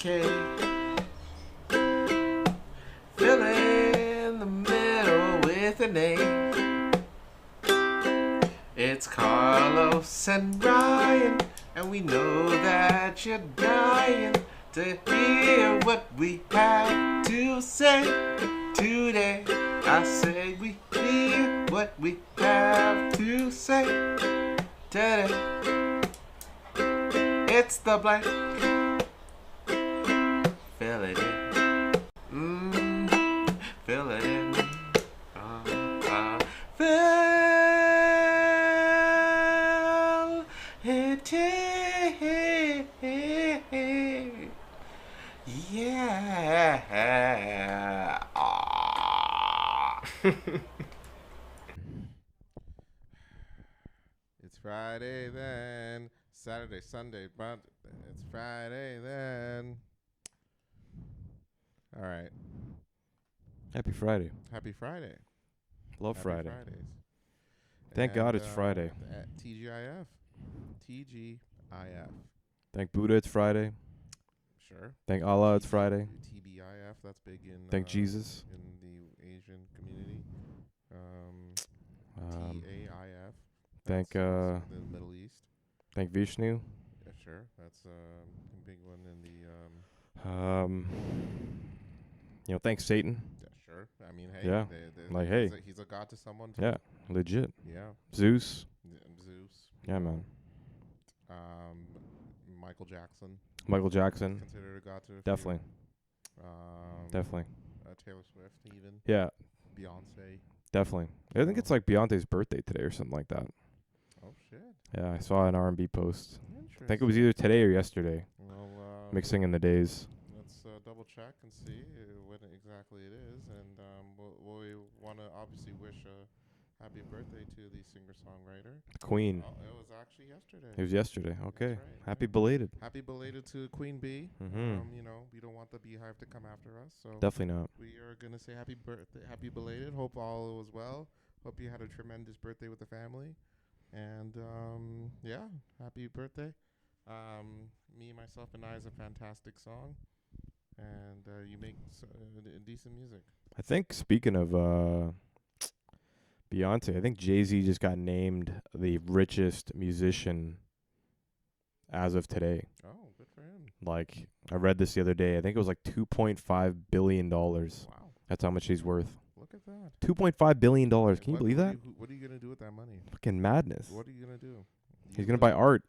K. Fill in the middle with an A. It's Carlos and Ryan, and we know that you're dying to hear what we have to say today. I say we hear what we have to say today. It's the blank. Fill it in. Fill it in. Fill it in. Yeah. It's Friday then. Saturday, Sunday, but it's Friday then. All right. Happy Friday. Happy Friday. Love Happy Friday. Fridays. Thank God it's Friday. At TGIF. Thank Buddha it's Friday. Sure. Thank Allah it's Friday. TBIF, that's big in Thank Jesus. in the Asian community. TAIF. Thank the Middle East. Thank Vishnu. Yeah, sure. That's a big one in the Thanks Satan. yeah, sure. I mean, hey, Yeah. Like, hey. he's a god to someone too. Yeah, legit. Yeah. Zeus. Zeus. Yeah, man. Michael Jackson. Michael Jackson. Considered a god to a few. Definitely. Definitely. Taylor Swift, even. Yeah, Beyonce. definitely. I think it's like Beyonce's birthday today or something like that. Oh shit. Yeah, I saw an R&B post. Interesting. I think it was either today or yesterday. Well, Mixing in the days. let's double check and see when exactly it is, and we want to obviously wish a happy birthday to the singer-songwriter. Queen. Oh, it was actually yesterday. It was yesterday. Okay. That's right, Happy yeah. belated. Happy belated to Queen Bee. Mhm. We don't want the beehive to come after us, so Definitely not. we are gonna say happy birthday, happy belated. Hope all was well. Hope you had a tremendous birthday with the family, and yeah, happy birthday. Me, Myself, and I is a fantastic song, and you make decent music. I think speaking of Beyonce, I think Jay-Z just got named the richest musician as of today. Oh, good for him. Like, I read this the other day. I think it was like $2.5 billion. Wow, That's how much he's worth. look at that. $2.5 billion. Can you believe that? What are you gonna do with that money? Fucking madness. What are you gonna do? He's going to buy art.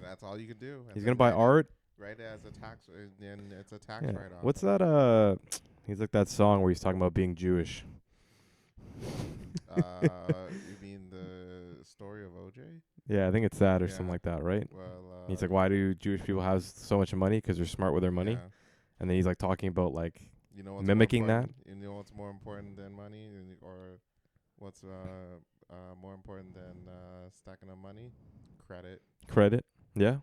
That's all you can do. He's going to buy art. Right as a tax, and it's a tax Yeah. write-off. What's that? He's like that song where he's talking about being Jewish. You mean the story of OJ? Yeah, I think it's that or Yeah. something like that, right? Well, He's like, why do Jewish people have so much money? Because they're smart with their money. yeah. And then he's like talking about like You know what's mimicking more that. important- You know what's more important than money, or what's more important than stacking up money? Credit. Credit. Yeah.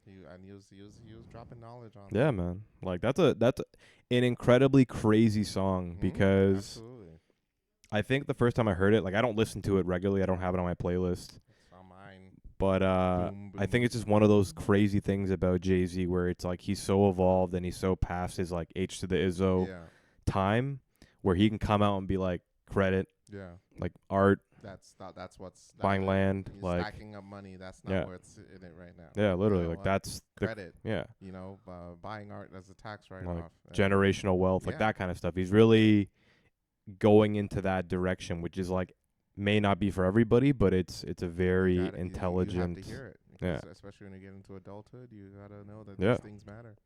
He was dropping knowledge on. Yeah, man. Like that's an incredibly crazy song Mhm, because absolutely. I think the first time I heard it, like I don't listen to it regularly. I don't have it on my playlist. It's on mine. But Boom, I think boom. it's just one of those crazy things about Jay-Z where it's like he's so evolved and he's so past his like H to the Izzo Yeah, time where he can come out and be like credit, yeah. like art, That's what's buying land, he's like stacking up money. That's not Yeah. what's in it right now. yeah, literally You know like what? that's the Credit. yeah, Buying art as a tax write-off. generational wealth, like Yeah. that kind of stuff. He's really going into that direction, which is like may not be for everybody, but it's a very intelligent. You have to hear it. Yeah. because especially when you get into adulthood, you gotta know that Yeah. these things matter.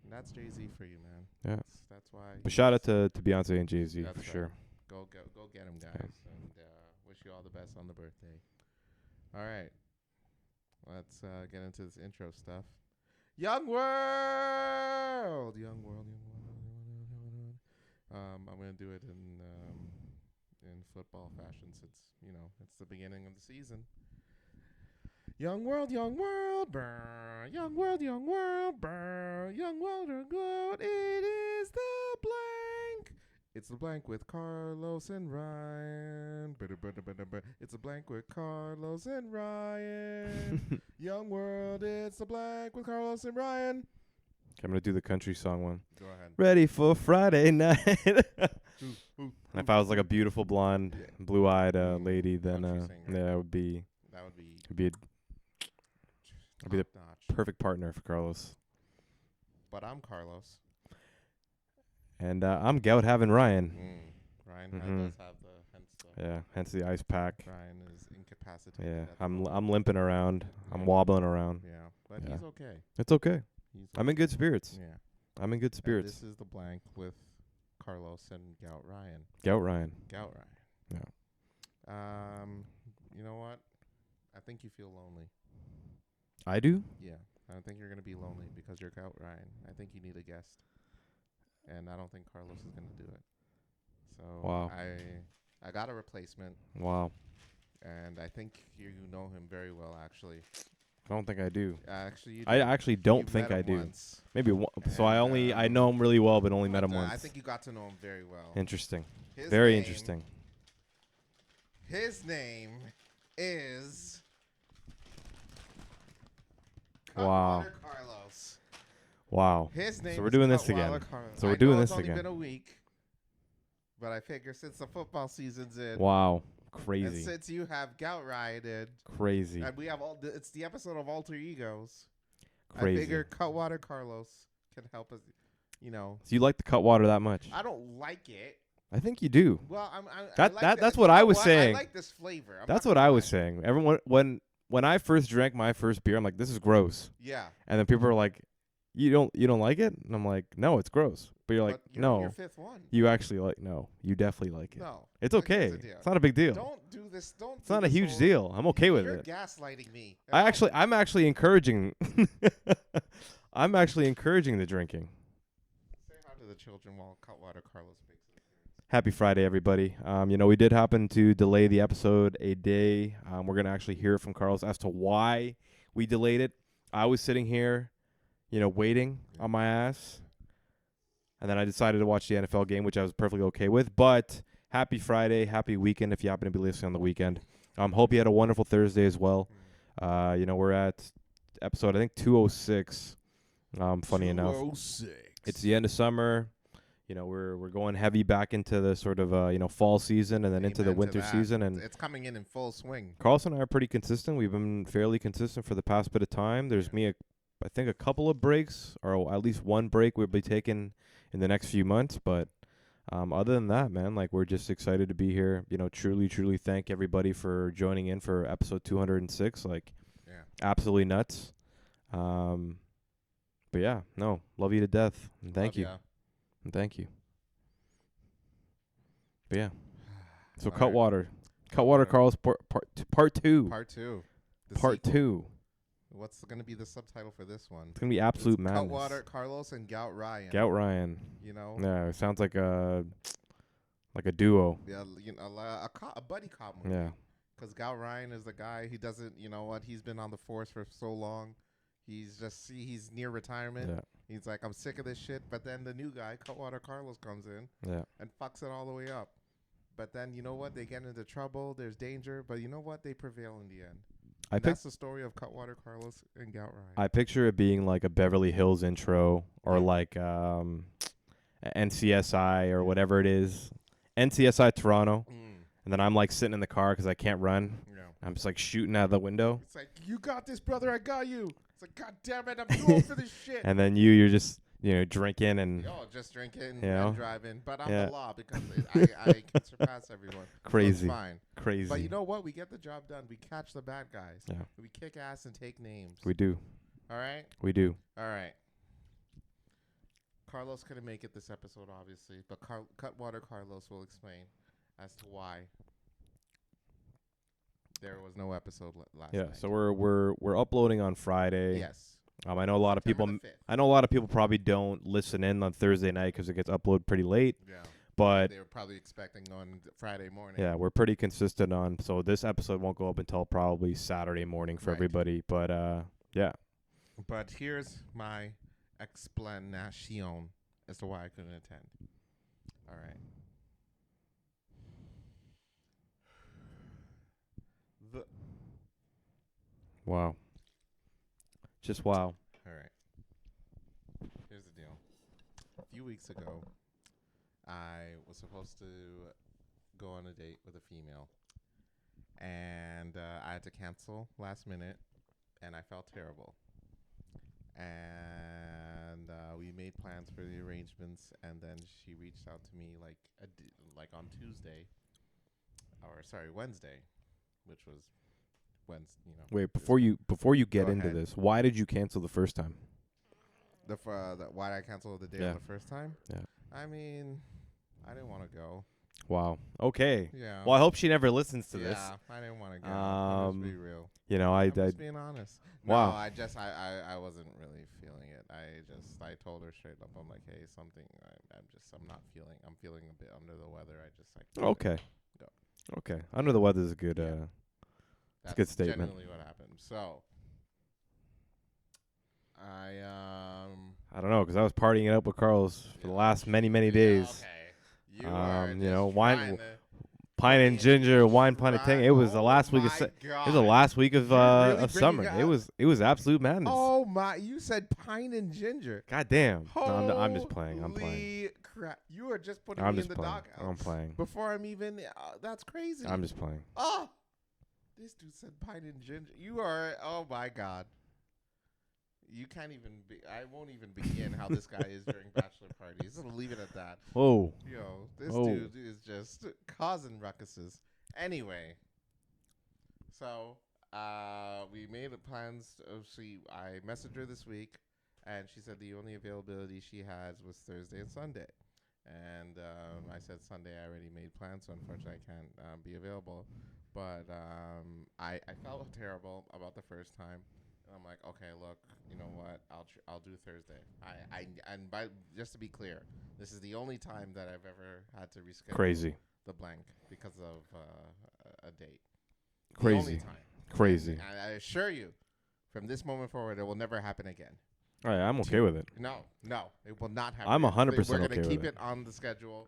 And that's Jay-Z for you, man. Yeah. That's why. But shout out to Beyonce and Jay-Z That's for right. sure. Go get him, guys, and wish you all the best on the birthday. All right, let's get into this intro stuff. Young world, young world, young world. I'm gonna do it in football fashion since it's the beginning of the season. Young world, brr. Young world, brr. Young world, it is the blank. It's the blank with Carlos and Ryan. It's the blank with Carlos and Ryan. Young world, it's the blank with Carlos and Ryan. I'm gonna do the country song one. Go ahead. Ready for Friday night. Ooh, If I was like a beautiful blonde, blue-eyed lady, then country singer. yeah, it would be. That would be. It'd be. I'd be the top-notch. perfect partner for Carlos. But I'm Carlos. And I'm Gout having Ryan. Ryan Mhm. does have Hence the ice pack. Ryan is incapacitated. Yeah, at the I'm moment. limping around. I'm wobbling around. Yeah, but Yeah. he's okay. It's okay. He's I'm in good spirits. Yeah. I'm in good And spirits. this is the blank with Carlos and Gout Ryan. Gout Ryan. Gout Ryan. Yeah. You know what? I think you feel lonely. I do? Yeah. I don't think you're gonna be lonely because you're Gout Ryan. I think you need a guest. And I don't think Carlos is gonna do it. So Wow. I got a replacement. Wow. And I think you know him very well, actually. I don't think I do. Actually, you I actually don't You've think met I him do. once. Maybe one. So I And, know him really well, but only met him once. I think you got to know him very well. Interesting. His Very name- interesting. His name is Wow. CutWater Carlos. Wow. His name So we're is doing this CutWater again. Carlos. So we're I doing know this it's only again. been a week, but I figure since the football season's in, Wow. and Crazy. since you have Gout Rioted, Crazy. and we have it's the episode of Alter Egos. Crazy. I figure CutWater Carlos can help us. You know, So you like the CutWater that much? I don't like it. I think you do. Well, I That- like that- that's you what know I was saying. I like this flavor. I'm That's not what gonna I was lie. saying. Everyone, when I first drank my first beer, I'm like, this is gross. Yeah, And then people are like, you don't like it? And I'm like, no, it's gross. But you're like, but you're no, your fifth one. you actually like, no, you definitely like it. No, It's but here's okay. the deal. It's not a big deal. Don't do this. Don't. It's do not a this huge whole- deal. I'm okay with You're it. gaslighting me. I'm actually encouraging. I'm actually encouraging the drinking. Say hi to the children while CutWater Carlos makes it. Happy Friday, everybody. We did happen to delay the episode a day. We're gonna actually hear from Carlos as to why we delayed it. I was sitting here, waiting on my ass, and then I decided to watch the NFL game, which I was perfectly okay with. But happy Friday, happy weekend if you happen to be listening on the weekend. Hope you had a wonderful Thursday as well. We're at episode, I think, 206. Funny enough, 206. it's the end of summer. We're going heavy back into the sort of fall season and then into the Amen to winter that. season. And It's coming in full swing. Carlos and I are pretty consistent. We've been fairly consistent for the past bit of time. There's I think a couple of breaks, or at least one break we'll be taking in the next few months. But other than that, man, we're just excited to be here. Truly thank everybody for joining in for episode 206. Absolutely nuts. But yeah, no, love you to death. And thank you. Ya. And thank you. But yeah. So All right. CutWater Carlos part two. Part two. The Part sequel. two. What's going to be the subtitle for this one? It's gonna be absolute It's madness. CutWater Carlos and Gout Ryan. Gout Ryan. You know? Yeah, it sounds like a duo. Yeah, a buddy cop movie. Yeah. Because Gout Ryan is the guy. He doesn't, he's been on the force for so long. He's near retirement. Yeah. He's like, I'm sick of this shit. But then the new guy, CutWater Carlos, comes in Yeah. and fucks it all the way up. But then, you know what? They get into trouble. There's danger. But you know what? They prevail in the end. That's the story of CutWater Carlos and Gout Ryan. I picture it being like a Beverly Hills intro or like NCSI or whatever it is. NCSI Toronto. And then I'm like sitting in the car because I can't run. Yeah. I'm just like shooting out the window. It's like, you got this, brother. I got you. It's like, God damn it. I'm too old for this shit. And then you're just, drinking and Just drinking You know? and driving. But I'm Yeah. the law because I can surpass everyone. Crazy. So it's fine. crazy. But you know what? We get the job done. We catch the bad guys. Yeah. We kick ass and take names. We do. All right? We do. All right. Carlos couldn't make it this episode, obviously. But CutWater Carlos will explain as to why there was no episode last Yeah. night. So we're uploading on Friday. Yes. I know a lot of people. September the 5th. I know a lot of people probably don't listen in on Thursday night because it gets uploaded pretty late. Yeah. But They were probably expecting on Friday morning. yeah, we're pretty consistent on. So this episode won't go up until probably Saturday morning for Right. everybody. But yeah. But here's my explanation as to why I couldn't attend. All right. Wow. Just wow. All right. few weeks ago, I was supposed to go on a date with a female, and I had to cancel last minute, and I felt terrible. And we made plans for the arrangements, and then she reached out to me like on Tuesday, or sorry, Wednesday, which was Wednesday. Wait, before you get Go into ahead. this, why did you cancel the first time? Why I canceled the date Yeah. the first time? Yeah. I mean, I didn't want to go. Wow. Okay. Yeah. Well, I hope she never listens to this. Yeah, I didn't want to go. Let's be real. I'm just being honest. Wow. No, I wasn't really feeling it. I told her straight up. I'm like, hey, something. I'm not feeling. I'm feeling a bit under the weather. Okay. Go. Okay. Under the weather is a good. Yeah. It's a good statement. That's generally what happened. So, I don't know, because I was partying it up with Carlos for the last many days. Okay. You are just wine, trying to pine and ginger, wine, pine and tang. It was the last week of. It was the last week of really of summer. bringing It was absolute madness. Oh my! You said pine and ginger. God damn! No, I'm just playing. I'm playing. Holy crap! You are just putting I'm me just in the playing. doghouse. I'm playing. Before I'm even. That's crazy. I'm just playing. Oh, this dude said pine and ginger. You are. Oh my god. You can't even. I won't even begin how this guy is during bachelor parties. I'll leave it at that. Whoa. Yo, this Whoa. dude is just causing ruckuses. Anyway, so we made plans. I messaged her this week, and she said the only availability she has was Thursday and Sunday. And I said Sunday I already made plans, so unfortunately I can't be available. But I felt terrible about the first time. And I'm like, okay, look, you know what? I'll do Thursday. Just to be clear, this is the only time that I've ever had to reschedule Crazy. the blank because of a date. Crazy. The only time. Crazy. And I assure you, from this moment forward, it will never happen again. All right, I'm okay with it. No, it will not happen. I'm 100% We're okay going to with keep it. it on the schedule.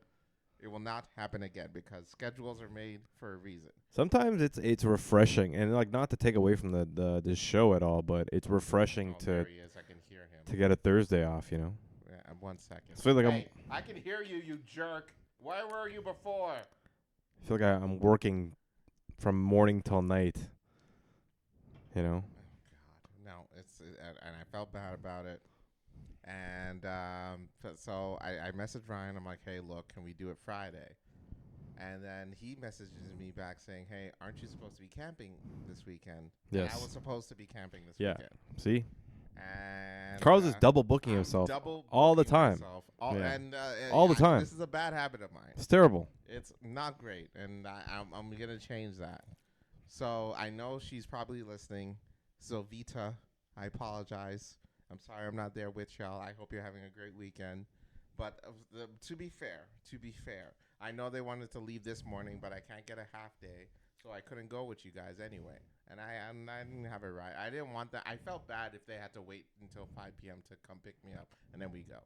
It will not happen again because schedules are made for a reason. Sometimes it's refreshing, and like not to take away from the show at all, but it's refreshing There he is. I can hear him. to get a Thursday off. You know. Yeah, 1 second. I feel like hey, I can hear you, you jerk. Where were you before? I feel like I'm working from morning till night. You know. Oh God, no! And I felt bad about it. And so I messaged Ryan. I'm like, hey, look, can we do it Friday? And then he messages me back saying, hey, aren't you supposed to be camping this weekend? Yes. And I was supposed to be camping this Yeah. weekend. See. And Carlos is double booking himself all the time. All the time. This is a bad habit of mine. It's terrible. It's not great, and I'm gonna change that. So I know she's probably listening. So Vita, I apologize. I'm sorry I'm not there with y'all. I hope you're having a great weekend. But to be fair, I know they wanted to leave this morning, but I can't get a half day, so I couldn't go with you guys anyway. And I didn't have it right. I didn't want that. I felt bad if they had to wait until 5 p.m. to come pick me up, and then we go.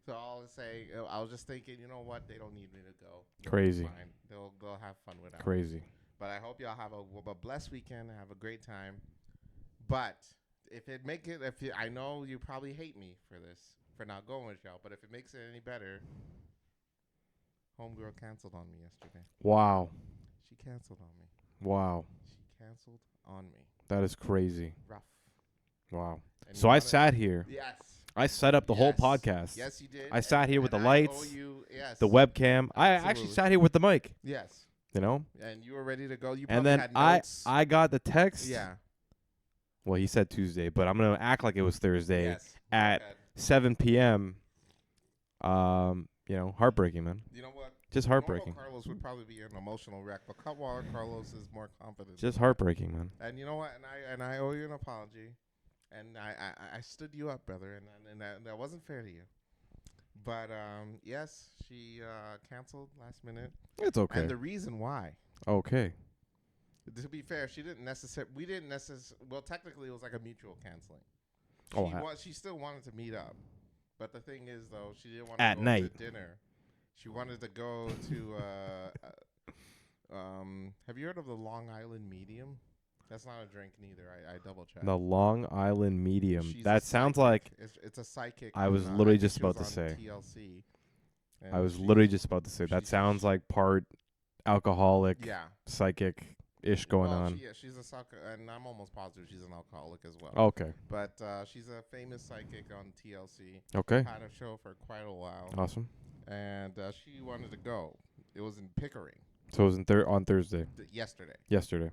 So I'll say, I was just thinking, you know what? They don't need me to go. Crazy. Fine. They'll have fun without me. Crazy. But I hope y'all have a blessed weekend and have a great time. But I know you probably hate me for this, for not going with y'all. But if it makes it any better, homegirl canceled on me yesterday. Wow. She canceled on me. Wow. She canceled on me. That is crazy. Rough. Wow. And So I sat here. Yes. I set up the whole podcast. Yes, you did. I sat here with the I lights, owe you, yes. the webcam. I actually Absolutely. sat here with the mic. Yes. You know. And you were ready to go. You And probably then had notes. I got the text. Yeah. Well, he said Tuesday, but I'm gonna act like it was Thursday Yes. at 7 p.m. Heartbreaking, man. You know what? Just heartbreaking. Normal Carlos would probably be an emotional wreck, but CutWater Carlos is more confident. Just heartbreaking, man. And you know what? And I owe you an apology. And I stood you up, brother, and that wasn't fair to you. But yes, she canceled last minute. It's okay. And the reason why, Okay. to be fair, we didn't necessarily. Well, technically, it was like a mutual canceling. She still wanted to meet up, but the thing is, though, she didn't want to At go night. to dinner. She wanted to go to. Have you heard of the Long Island Medium? That's not a drink neither. I double checked. The Long Island Medium. She's That a sounds psychic. like It's a psychic. I was on, literally think just she was about to on say. TLC. I was And literally just about to say that she's- sounds like part alcoholic, Yeah. psychic-ish going Well, on. She's a sucker, and I'm almost positive she's an alcoholic as well. Okay. But she's a famous psychic on TLC. Okay. Had a show for quite a while. Awesome. And she wanted to go. It was in Pickering. So it was on Thursday. Yesterday. Yesterday.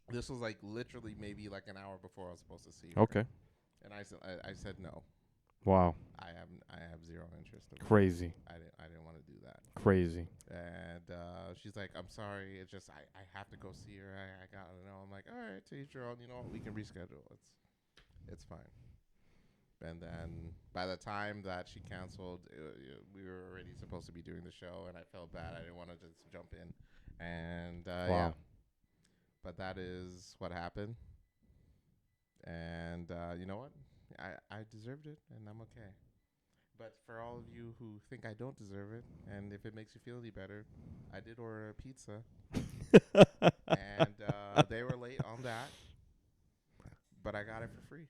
This was like literally maybe like an hour before I was supposed to see her. Okay. And I said no. Wow. I have zero interest in Crazy. I didn't want to do that. Crazy. And she's like, I'm sorry, it's just I have to go see her. I gotta know. I'm like, all right, to each your own. You know what? We can reschedule. It's fine. And then by the time that she canceled, we were already supposed to be doing the show, and I felt bad. I didn't want to just jump in. And yeah. But that is what happened. And you know what? I deserved it, and I'm okay. But for all of you who think I don't deserve it, and if it makes you feel any better, I did order a pizza. And they were late on that. But I got it for free.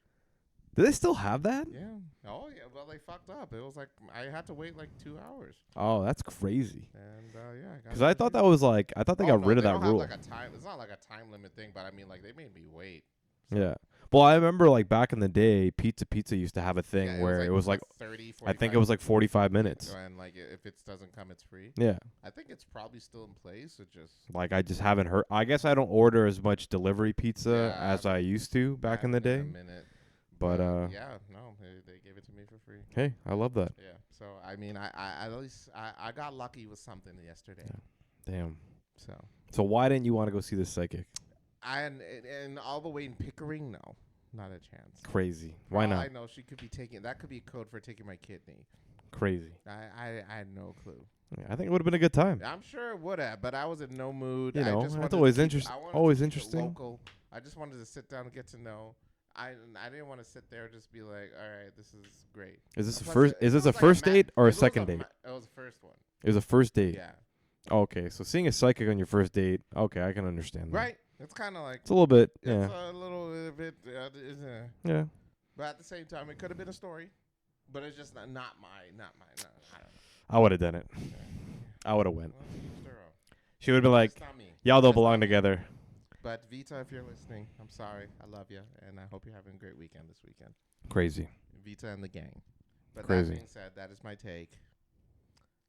Do they still have that? Yeah. Oh, yeah. Well, they fucked up. It was like I had to wait like 2 hours. Oh, that's crazy. And yeah. Because I thought that was like, I thought they got rid of that rule. Have like a time. It's not like a time limit thing, but I mean, like they made me wait. So. Yeah. Well, I remember like back in the day, Pizza used to have a thing where it was like 30, I think it was like 45 minutes. And like if it doesn't come, it's free. Yeah. I think it's probably still in place. It just like I just haven't heard. I guess I don't order as much delivery pizza as I used to back in the day. But yeah, no, they gave it to me for free. Hey, I love that. Yeah. So I mean, I at least I got lucky with something yesterday. Yeah. Damn. So why didn't you want to go see the psychic? And all the way in Pickering, no, not a chance. Crazy. Why not? I know she could be taking. That could be code for taking my kidney. Crazy. I had no clue. Yeah, I think it would have been a good time. I'm sure it would have, but I was in no mood. You know, I just that's always interesting. Always interesting. Local. I just wanted to sit down and get to know. I didn't want to sit there and just be like, all right, this is great. Is this a first? Is this a first date or a second date? It was the first one. It was a first date. Yeah. Okay, so seeing a psychic on your first date. Okay, I can understand that. Right. It's kind of like. It's a little bit. It's Yeah. a little bit. Yeah. But at the same time, it could have been a story, but it's just not my. I don't know. I would have done it. I would have went. Well, She would have been like, y'all don't belong together. But Vita, if you're listening, I'm sorry. I love you, and I hope you're having a great weekend this weekend. Crazy. Vita and the gang. But Crazy. that being said, that is my take.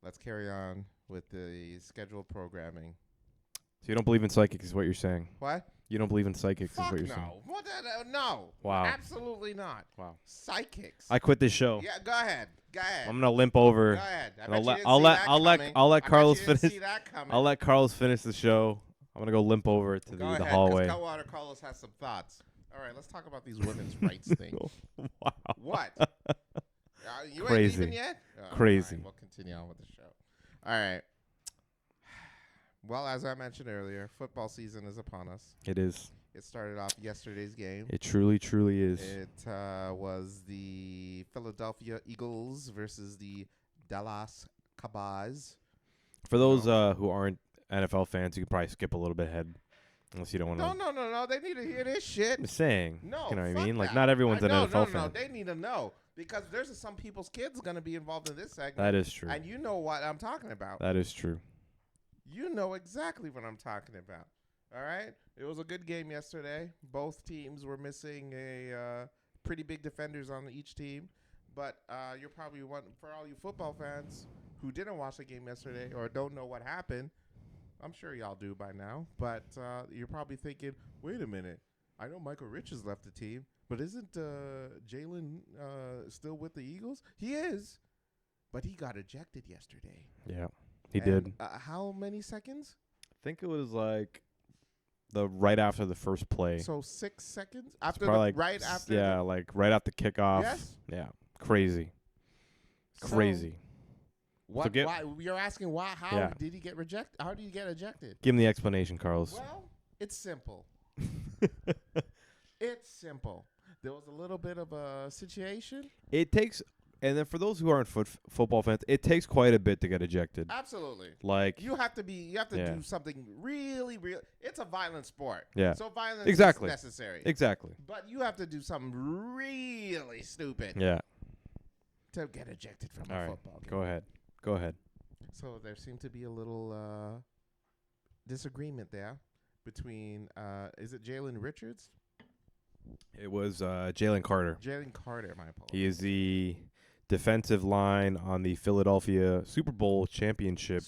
Let's carry on with the scheduled programming. So you don't believe in psychics is what you're saying? What? You don't believe in psychics Fuck is what you're no. saying? What? No. Wow. Absolutely not. Wow. Psychics. I quit this show. Yeah, go ahead. I'm gonna limp over. Go ahead. I'll let Carlos finish. I'll let Carlos finish the show. I'm gonna go limp over to the hallway. CutWater Carlos has some thoughts. All right, let's talk about these women's rights thing. Wow. What? You Crazy. ain't leaving yet? Crazy. Right, we'll continue on with the show. All right. Well, as I mentioned earlier, football season is upon us. It is. It started off yesterday's game. It truly, truly is. It was the Philadelphia Eagles versus the Dallas Cowboys. For those who aren't NFL fans, you could probably skip a little bit ahead, unless you don't want to. No. They need to hear this shit. I'm saying. No, you know what I fuck mean? Like, that. not everyone's an NFL fan. No, they need to know. Because there's some people's kids going to be involved in this segment. That is true. And you know what I'm talking about. That is true. You know exactly what I'm talking about. All right? It was a good game yesterday. Both teams were missing a pretty big defenders on each team. But you're probably for all you football fans who didn't watch the game yesterday or don't know what happened, I'm sure y'all do by now. But you're probably thinking, wait a minute. I know Michael Rich has left the team, but isn't Jalen still with the Eagles? He is, but he got ejected yesterday. Yeah, he did. How many seconds? I think it was like right after the first play. So 6 seconds after right after. Yeah, like right after kickoff. Yes. Yeah, crazy. Crazy. What? Why? You're asking why? How did he get rejected? How did he get ejected? Give him the explanation, Carlos. Well, it's simple. It's simple. There was a little bit of a situation. It takes And then for those who aren't football fans, it takes quite a bit to get ejected. Absolutely. Like you have to do something really real. It's a violent sport. Yeah. So violence Exactly. is necessary. Exactly. But you have to do something really stupid Yeah. to get ejected from All a right. football game. Go ahead. So there seemed to be a little disagreement there between is it Jalen Richards? It was Jalen Carter. Jalen Carter, my apologies. He is the defensive line on the Philadelphia Super Bowl championship.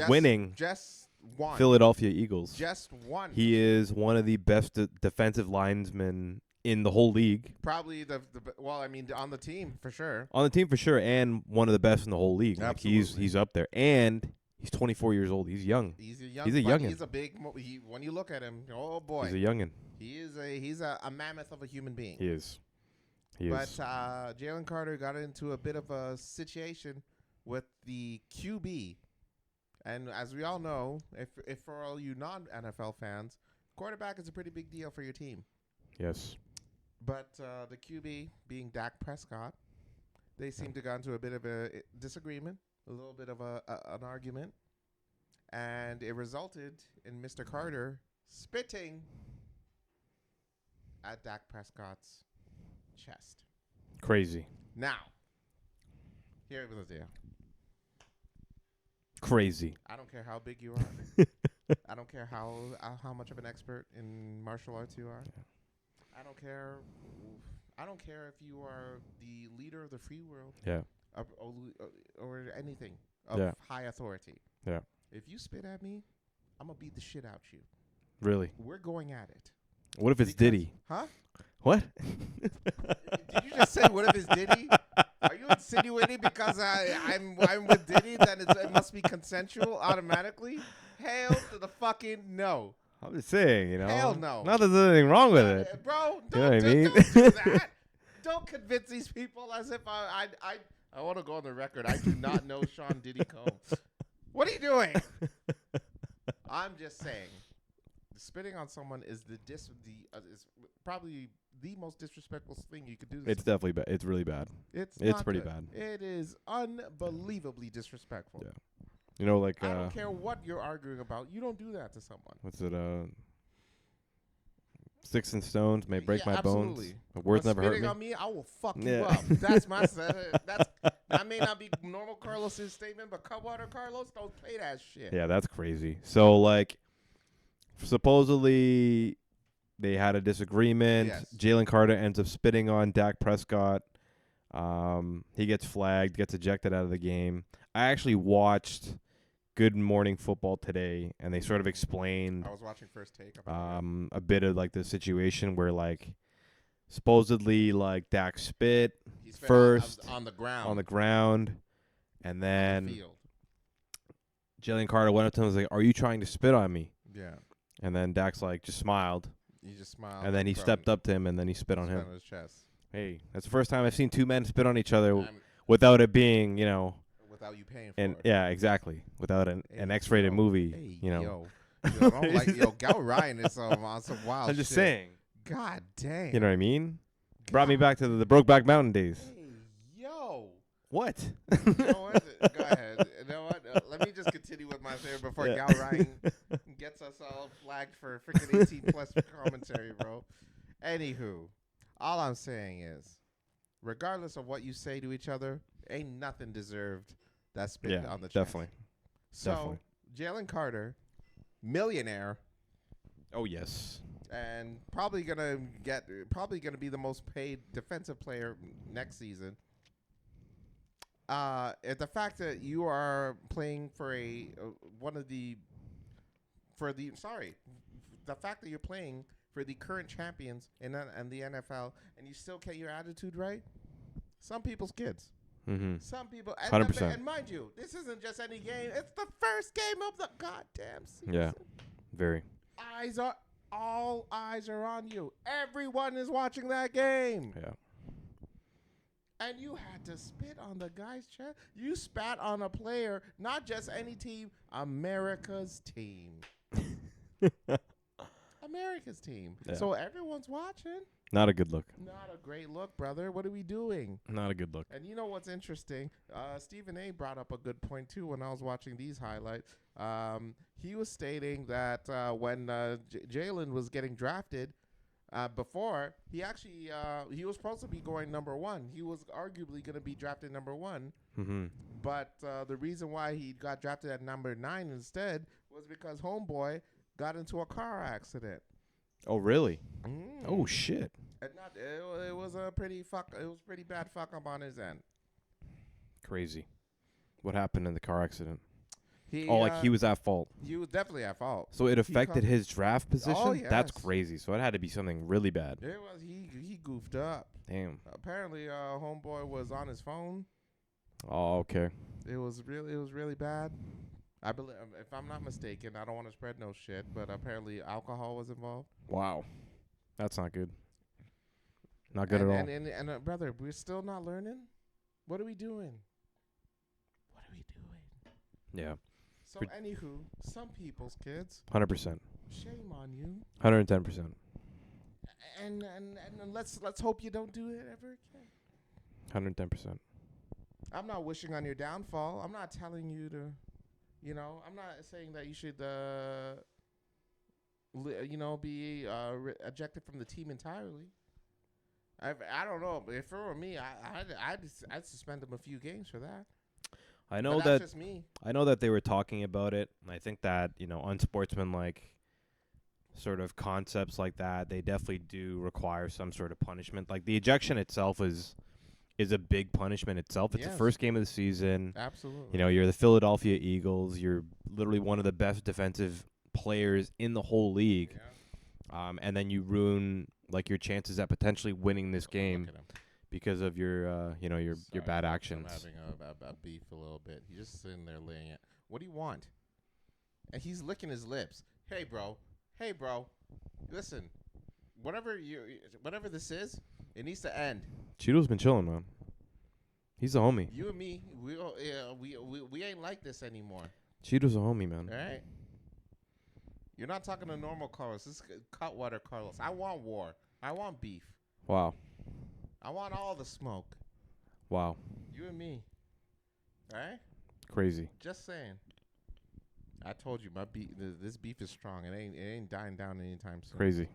Winning just won. Philadelphia Eagles. Just won. He is one of the best defensive linemen in the whole league. Probably on the team for sure. On the team for sure, and one of the best in the whole league. Absolutely. Like he's up there, and he's 24 years old. He's young. He's a youngin. He's a big. When you look at him, oh boy, he's a youngin. He's a mammoth of a human being. He is. But Jalen Carter got into a bit of a situation with the QB, and as we all know, if for all you non-NFL fans, quarterback is a pretty big deal for your team. Yes. But the QB, being Dak Prescott, they seem to got into a bit of a disagreement, a little bit of an argument, and it resulted in Mr. Carter spitting at Dak Prescott's chest. Crazy. Now, here it was there. Crazy. I don't care how big you are. I don't care how much of an expert in martial arts you are. Yeah. I don't care. I don't care if you are the leader of the free world. Yeah. Or anything of high authority. Yeah. If you spit at me, I'm gonna beat the shit out you. Really? We're going at it. What if it's Diddy? Huh? What? Did you just say what if it's Diddy? Are you insinuating because I'm with Diddy that it must be consensual automatically? Hell to the fucking no. I'm just saying, Hell no. Not that there's anything wrong with it. Bro, You know what I mean? don't do that. Don't convince these people as if I want to go on the record. I do not know Sean Diddy Combs. What are you doing? I'm just saying, spitting on someone is is probably the most disrespectful thing you could do. It's definitely bad. It's really bad. It's pretty good. bad. It is unbelievably disrespectful. Yeah. You know, like I don't care what you're arguing about. You don't do that to someone. What's it? Sticks and stones may break my absolutely. bones. But words never hurt spitting me. on me, I will fuck you up. That's my that may not be normal Carlos's statement, but CutWater Carlos, don't play that shit. Yeah, that's crazy. So like, supposedly they had a disagreement. Yes. Jalen Carter ends up spitting on Dak Prescott. He gets flagged, gets ejected out of the game. I actually watched Good Morning Football today, and they sort of explained I was watching First Take about a bit of like the situation where like supposedly like Dak spit first on the ground, and then on the field. Jalen Carter went up to him and was like, "Are you trying to spit on me?" Yeah. And then Dak's like just smiled. He just smiled. And then he stepped up to him and then he spit on him. On his chest. Hey, that's the first time I've seen two men spit on each other without it being, without you paying for and it. Yeah, exactly. Without an X-rated movie, Yo, Gout Ryan is on some wild shit. I'm just saying. God dang. You know what I mean? Brought me back to the Brokeback Mountain days. Hey, yo. What? You know what? Go ahead. You know what? Let me just continue with my theory before Gout Ryan gets us all flagged for freaking 18+ commentary, bro. Anywho, all I'm saying is, regardless of what you say to each other, ain't nothing deserved that spit on the chest. Definitely. So, Jalen Carter, millionaire. Oh, yes. And probably gonna be the most paid defensive player next season. The fact that you are playing for the fact that you're playing for the current champions in the NFL and you still get your attitude right, some people's kids. Mm-hmm. Some people, 100%. And mind you, this isn't just any game. It's the first game of the goddamn season. Yeah, very. All eyes are on you. Everyone is watching that game. Yeah. And you had to spit on the guy's chest. You spat on a player, not just any team, America's team. America's team. Yeah. So everyone's watching. Not a good look. Not a great look, brother. What are we doing? Not a good look. And you know what's interesting? Stephen A. brought up a good point, too, when I was watching these highlights. He was stating that when Jalen was getting drafted, before, he actually he was supposed to be going number 1. He was arguably going to be drafted number 1. Mm-hmm. But the reason why he got drafted at number 9 instead was because homeboy got into a car accident. Oh, really? Mm. Oh, shit. It was a pretty bad fuck up on his end. Crazy. What happened in the car accident? He He was at fault. He was definitely at fault. So it affected his draft position? Oh, yes. That's crazy. So it had to be something really bad. It was he goofed up. Damn. Apparently, homeboy was on his phone. Oh, okay. It was really bad. I believe, if I'm not mistaken, I don't want to spread no shit, but apparently alcohol was involved. Wow. That's not good. Not good at all. And brother, we're still not learning. What are we doing? Yeah. So, anywho, some people's kids. 100%. Shame on you. 110%. And let's hope you don't do it ever again. 110%. I'm not wishing on your downfall. I'm not telling you to, I'm not saying that you should, be ejected from the team entirely. I don't know, but if it were me, I'd suspend him a few games for that. I know that's just me. I know that they were talking about it. I think that, unsportsmanlike sort of concepts like that, they definitely do require some sort of punishment. Like the ejection itself is a big punishment itself. It's the first game of the season. Absolutely. You're the Philadelphia Eagles. You're literally one of the best defensive players in the whole league. Yeah. And then you ruin your chances at potentially winning this game because of your bad actions. I'm having a beef a little bit. He's just sitting there laying it. What do you want? And he's licking his lips. Hey, bro. Listen, whatever this is, it needs to end. Cheeto's been chilling, man. He's a homie. You and me, we ain't like this anymore. Cheeto's a homie, man. All right. You're not talking to normal Carlos. This is CutWater Carlos. I want war. I want beef. Wow. I want all the smoke. Wow. You and me. All right? Crazy. Just saying. I told you this beef is strong. It ain't dying down anytime soon. Crazy.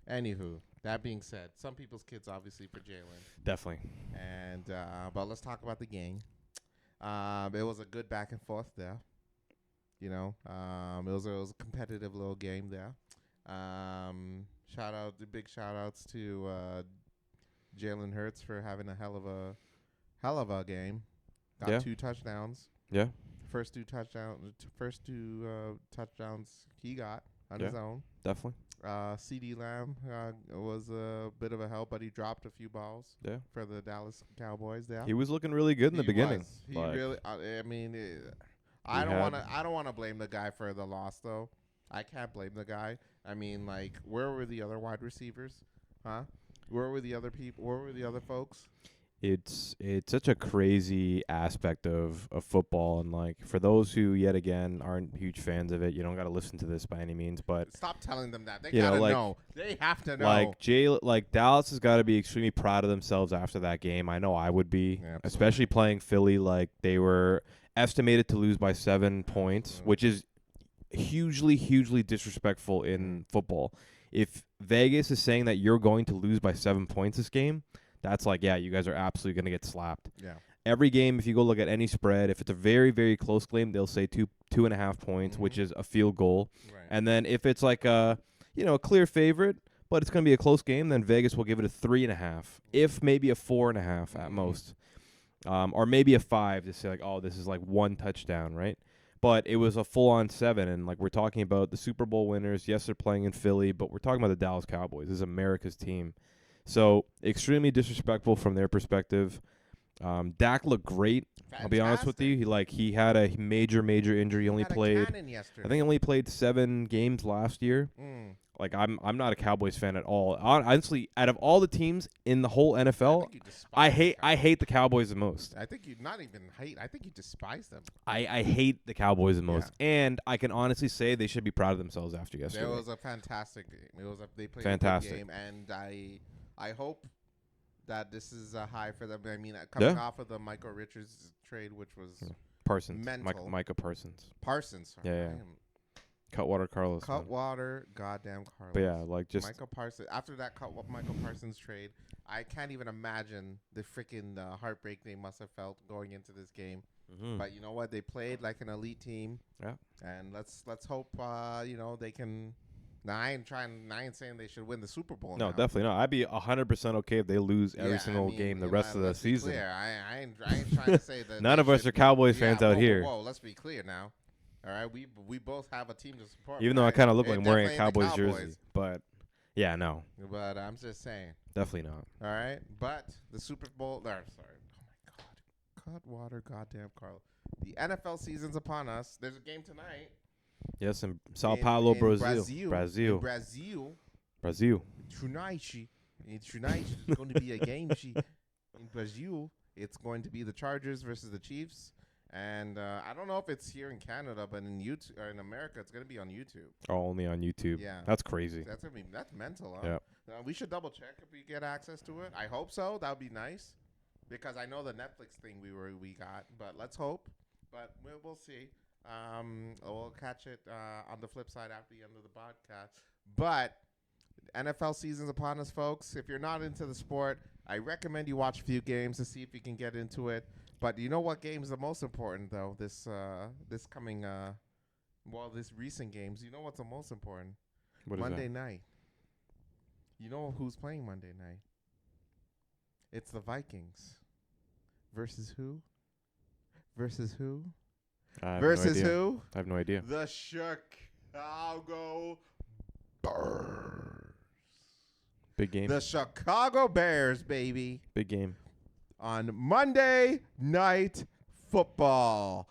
Anywho, that being said, some people's kids obviously for Jalen. Definitely. And but let's talk about the game. It was a good back and forth there. It was a competitive little game there. Big shout outs to Jalen Hurts for having a hell of a game. Got 2 touchdowns. Yeah. First two touchdowns he got on his own. Definitely. CD Lamb was a bit of a help, but he dropped a few balls for the Dallas Cowboys there. He was looking really good in the beginning. He really I don't want to blame the guy for the loss though. I can't blame the guy. I mean, where were the other wide receivers? Huh? Where were the other people? Where were the other folks? It's such a crazy aspect of football, and for those who yet again aren't huge fans of it, you don't got to listen to this by any means. But stop telling them that. They gotta know. They have to know. Dallas has got to be extremely proud of themselves after that game. I know I would be, especially playing Philly. They were estimated to lose by 7 points, which is hugely disrespectful in football. If Vegas is saying that you're going to lose by 7 points this game, that's you guys are absolutely going to get slapped. Yeah. Every game, if you go look at any spread, if it's a very, very close game, they'll say 2.5 points, which is a field goal. Right. And then if it's a clear favorite, but it's going to be a close game, then Vegas will give it a 3.5, if maybe a 4.5 at most, or maybe a 5 to say this is 1 touchdown, right? But it was a full-on 7, and we're talking about the Super Bowl winners. Yes, they're playing in Philly, but we're talking about the Dallas Cowboys. This is America's team. So extremely disrespectful from their perspective. Dak looked great. Fantastic. I'll be honest with you. He had a major injury. He only played. I think he only played 7 games last year. I'm not a Cowboys fan at all. Honestly, out of all the teams in the whole NFL, I hate the Cowboys the most. I think you not even hate. I think you despise them. I hate the Cowboys the most, and I can honestly say they should be proud of themselves after yesterday. It was a fantastic game. They played fantastic a good game, and I hope that this is a high for them. I mean, coming off of the Michael Richards trade, which was Parsons, mental. Micah Parsons. Parsons. Sorry. Yeah. CutWater Carlos. CutWater, goddamn Carlos. But yeah, like just Michael Parsons. After that Michael Parsons trade, I can't even imagine the freaking heartbreak they must have felt going into this game. But you know what? They played like an elite team. Yeah. And let's hope they can. Now I ain't saying they should win the Super Bowl. No, now. definitely not. I'd be 100% okay if they lose every single game the rest of the season. Clear. I ain't trying to say that. None of us are Cowboys fans out here. Whoa, let's be clear now. All right, we both have a team to support. Even though I kind of look like I'm wearing a Cowboys jersey, but yeah, no. But I'm just saying. Definitely not. All right, but the Super Bowl. Sorry. Oh my God, CutWater, goddamn Carlos. The NFL season's upon us. There's a game tonight. Yes, in Sao Paulo, Brazil. Tonight, it's going to be a game. In Brazil, it's going to be the Chargers versus the Chiefs. And I don't know if it's here in Canada, but in YouTube or in America, it's going to be on YouTube. Oh, only on YouTube. Yeah, that's crazy. That's mental. Huh? Yeah. We should double check if we get access to it. I hope so. That would be nice, because I know the Netflix thing we got, but let's hope. But we'll see. We'll catch it on the flip side after the end of the podcast. But NFL season's upon us, folks. If you're not into the sport, I recommend you watch a few games to see if you can get into it. But you know what game is the most important, though? This recent games. You know what's the most important? What is Monday that? night. You know who's playing Monday night? It's the Vikings. Versus who? Versus who? Versus who? I have no idea. The Chicago Bears. Big game. The Chicago Bears, baby. Big game. On Monday Night Football.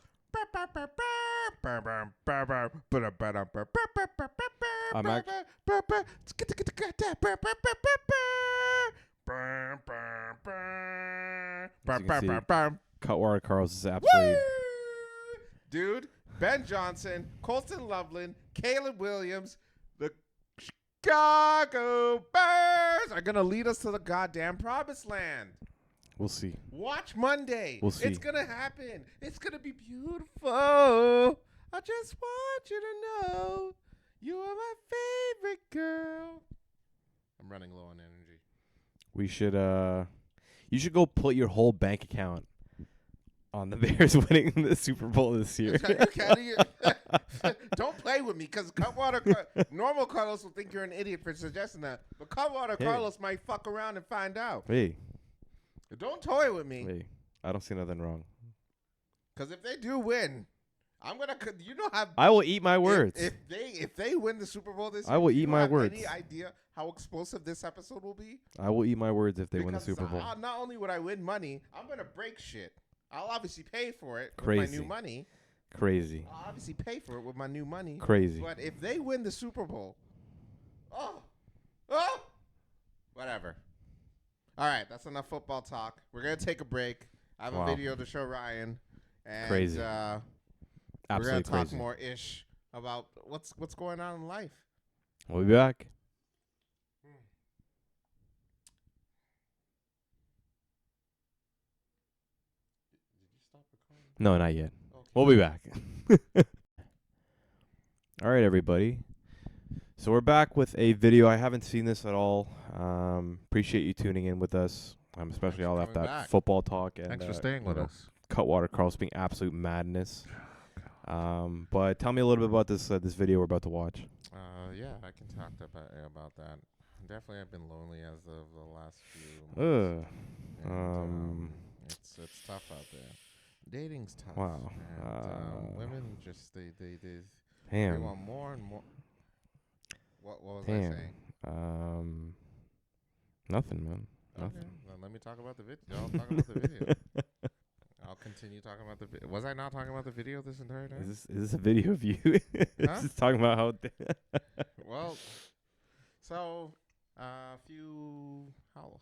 CutWater Carlos is absolutely. Dude, Ben Johnson, Colston Loveland, Caleb Williams, the Chicago Bears are going to lead us to the goddamn promised land. We'll see. Watch Monday. We'll see. It's going to happen. It's going to be beautiful. I just want you to know you are my favorite girl. I'm running low on energy. We should, you should go put your whole bank account on the Bears winning the Super Bowl this year. Don't play with me, because normal Carlos will think you're an idiot for suggesting that. But CutWater Carlos might fuck around and find out. Hey. Don't toy with me. Hey, I don't see nothing wrong. Because if they do win, I'm going to, I will eat my words. If they win the Super Bowl this year, I will eat my words. Any idea how explosive this episode will be? I will eat my words if they win the Super Bowl. Not only would I win money, I'm going to break shit. I'll obviously pay for it Crazy. with my new money. Crazy. I'll obviously pay for it with my new money. Crazy. But if they win the Super Bowl, whatever. All right, that's enough football talk. We're going to take a break. I have a video to show Ryan. And, crazy. We're going to talk more ish about what's going on in life. We'll be back. No, not yet. Okay. We'll be back. All right, everybody. So we're back with a video. I haven't seen this at all. Appreciate you tuning in with us, especially all that football talk. And, thanks for staying with us. CutWater Carlos being absolute madness. But tell me a little bit about this video we're about to watch. Yeah, I can talk about that. Definitely, I've been lonely as of the last few months. It's tough out there. Dating's tough. Wow. And, women just they damn. want more and more. What was I saying? Nothing, man. Nothing. Okay. Well, let me talk about the video. I'll talk about the video. I'll continue talking about the video. Was I not talking about the video this entire time? Is this a video of you? Just talking about how. Well, so how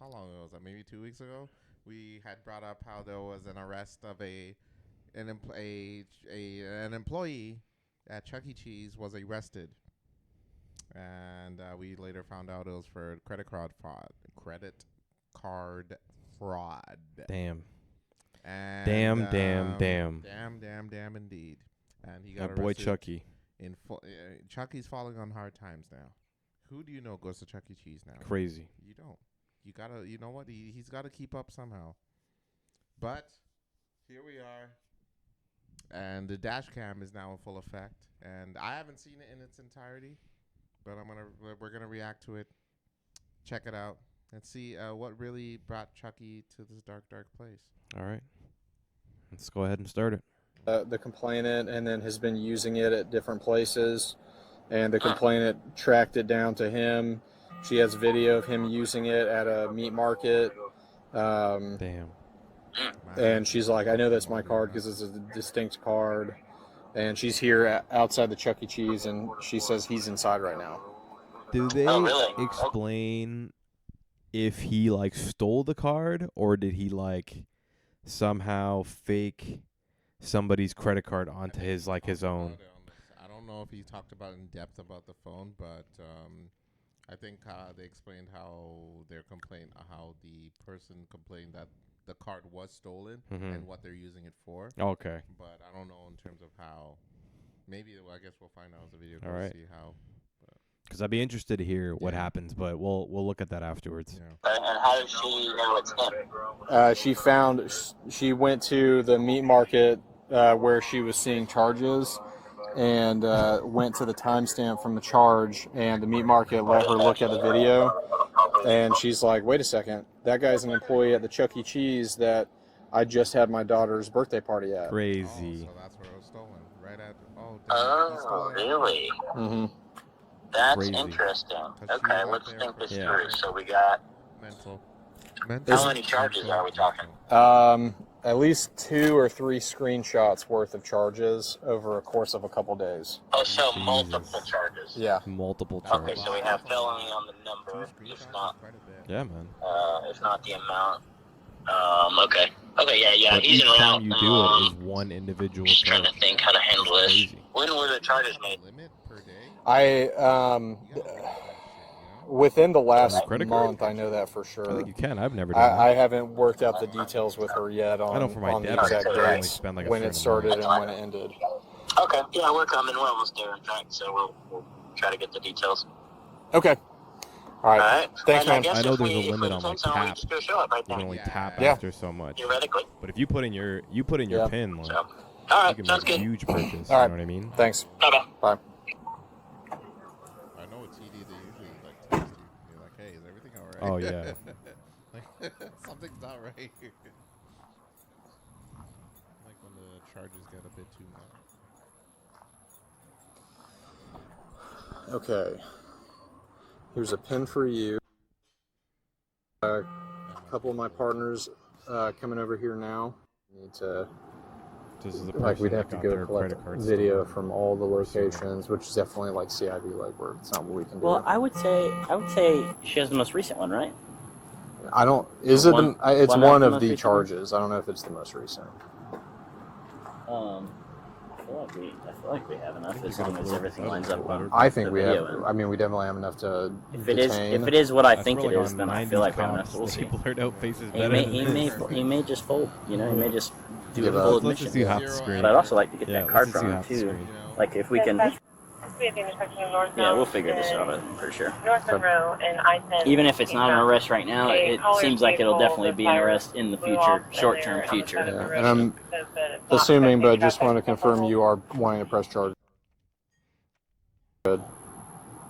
long ago was that? Maybe 2 weeks ago. We had brought up how there was an arrest of an employee at Chuck E. Cheese was arrested and we later found out it was for credit card fraud. Damn. And, Damn indeed. And he got That boy arrested Chucky. Chucky's falling on hard times now. Who do you know goes to Chuck E. Cheese now? Crazy. You don't. You gotta. You know what? He's got to keep up somehow. But here we are, and the dash cam is now in full effect. And I haven't seen it in its entirety, but we're gonna react to it, check it out, and see what really brought Chucky to this dark place. All right. Let's go ahead and start it. The complainant, and then has been using it at different places, and the complainant tracked it down to him. She has video of him using it at a meat market. Damn. And she's like, I know that's my card because it's a distinct card. And she's here outside the Chuck E. Cheese, and she says he's inside right now. Do they explain if he like stole the card, or did he like somehow fake somebody's credit card onto his own? I don't know if he talked about in depth about the phone, but I think they explained how how the person complained that the card was stolen and what they're using it for. Okay. But I don't know in terms of how. Maybe I guess we'll find out as the video goes. All right. See how. Because I'd be interested to hear what happens, but we'll look at that afterwards. Yeah. And how does she know it's him? She went to the meat market where she was seeing charges, and went to the timestamp from the charge, and the meat market let her look at the video, and she's like, wait a second, that guy's an employee at the Chuck E. Cheese that I just had my daughter's birthday party at. Crazy. So that's where it was stolen. Right at. Oh, really? Mm-hmm. That's Crazy. Interesting. She Okay, was let's out think there this for- through. So we got, Mental. how many charges are we talking? At least 2 or 3 screenshots worth of charges over a course of a couple days. Oh, so Jesus. multiple charges. Yeah. Multiple Okay, charges. so we have felony on the number, Two if screenshots not, is quite a bit. Yeah, man. if not the amount. Okay. Okay, yeah, But he's each in and out. time you do it is one individual Just trying charge. to think how to handle this. Crazy. When were the charges made? Limit per day. I within the last credit card? month, I know that for I sure. think you can. I've never done that. I haven't worked out the details with her yet on, I know for my on the debit exact card, I only dates, spend like a when it certain started and when it ended. Okay, yeah, we're coming. We're almost there, in fact, so we'll try to get the details. Okay. All right. Alright. Thanks, And man. guess I know if there's a we limit put on, like, the phone we tap. just go show up right You can there. only tap Yeah. after so much. Theoretically. But if you put in your Yeah. pin, like, So, you alright, can sounds make a good. huge purchase. All right. You know what I mean? Thanks. Bye-bye. Bye. I know with TD they usually like text you. You're like, hey, is everything all right? Oh, yeah. Like, something's not right here. Like when the charges get a bit too much. Okay. Here's a pin for you. A couple of my partners coming over here now. Need to, This is the like, we'd person have that to got go their collect credit card video stolen. from all the locations, which is definitely like CID legwork. It's not what we can do. Well, I would say she has the most recent one, right? I don't. Is it? One- It's one one of the of the most recent ones? charges. I don't know if it's the most recent. I feel like we have enough as you long gotta as load everything up lines the up. letter. I think the we video have. in. I mean, we definitely have enough to If it detain. is what I That's think it really is, on then I 90s feel like we have cops. enough. We'll They see. blurred out faces He better may, than he this. may he may just fold. You know, he may just do Give a up. full Let's admission. just do half the screen. But I'd also like to get Yeah, that card let's just from do him half the too. screen. Like if we can, yeah, we'll figure this out for sure. North Monroe and I-10. Even if it's not an arrest right now, it seems like it'll definitely be an arrest in the future, short-term future. Yeah, and I'm assuming, but I just want to confirm you are wanting to press charge. Good.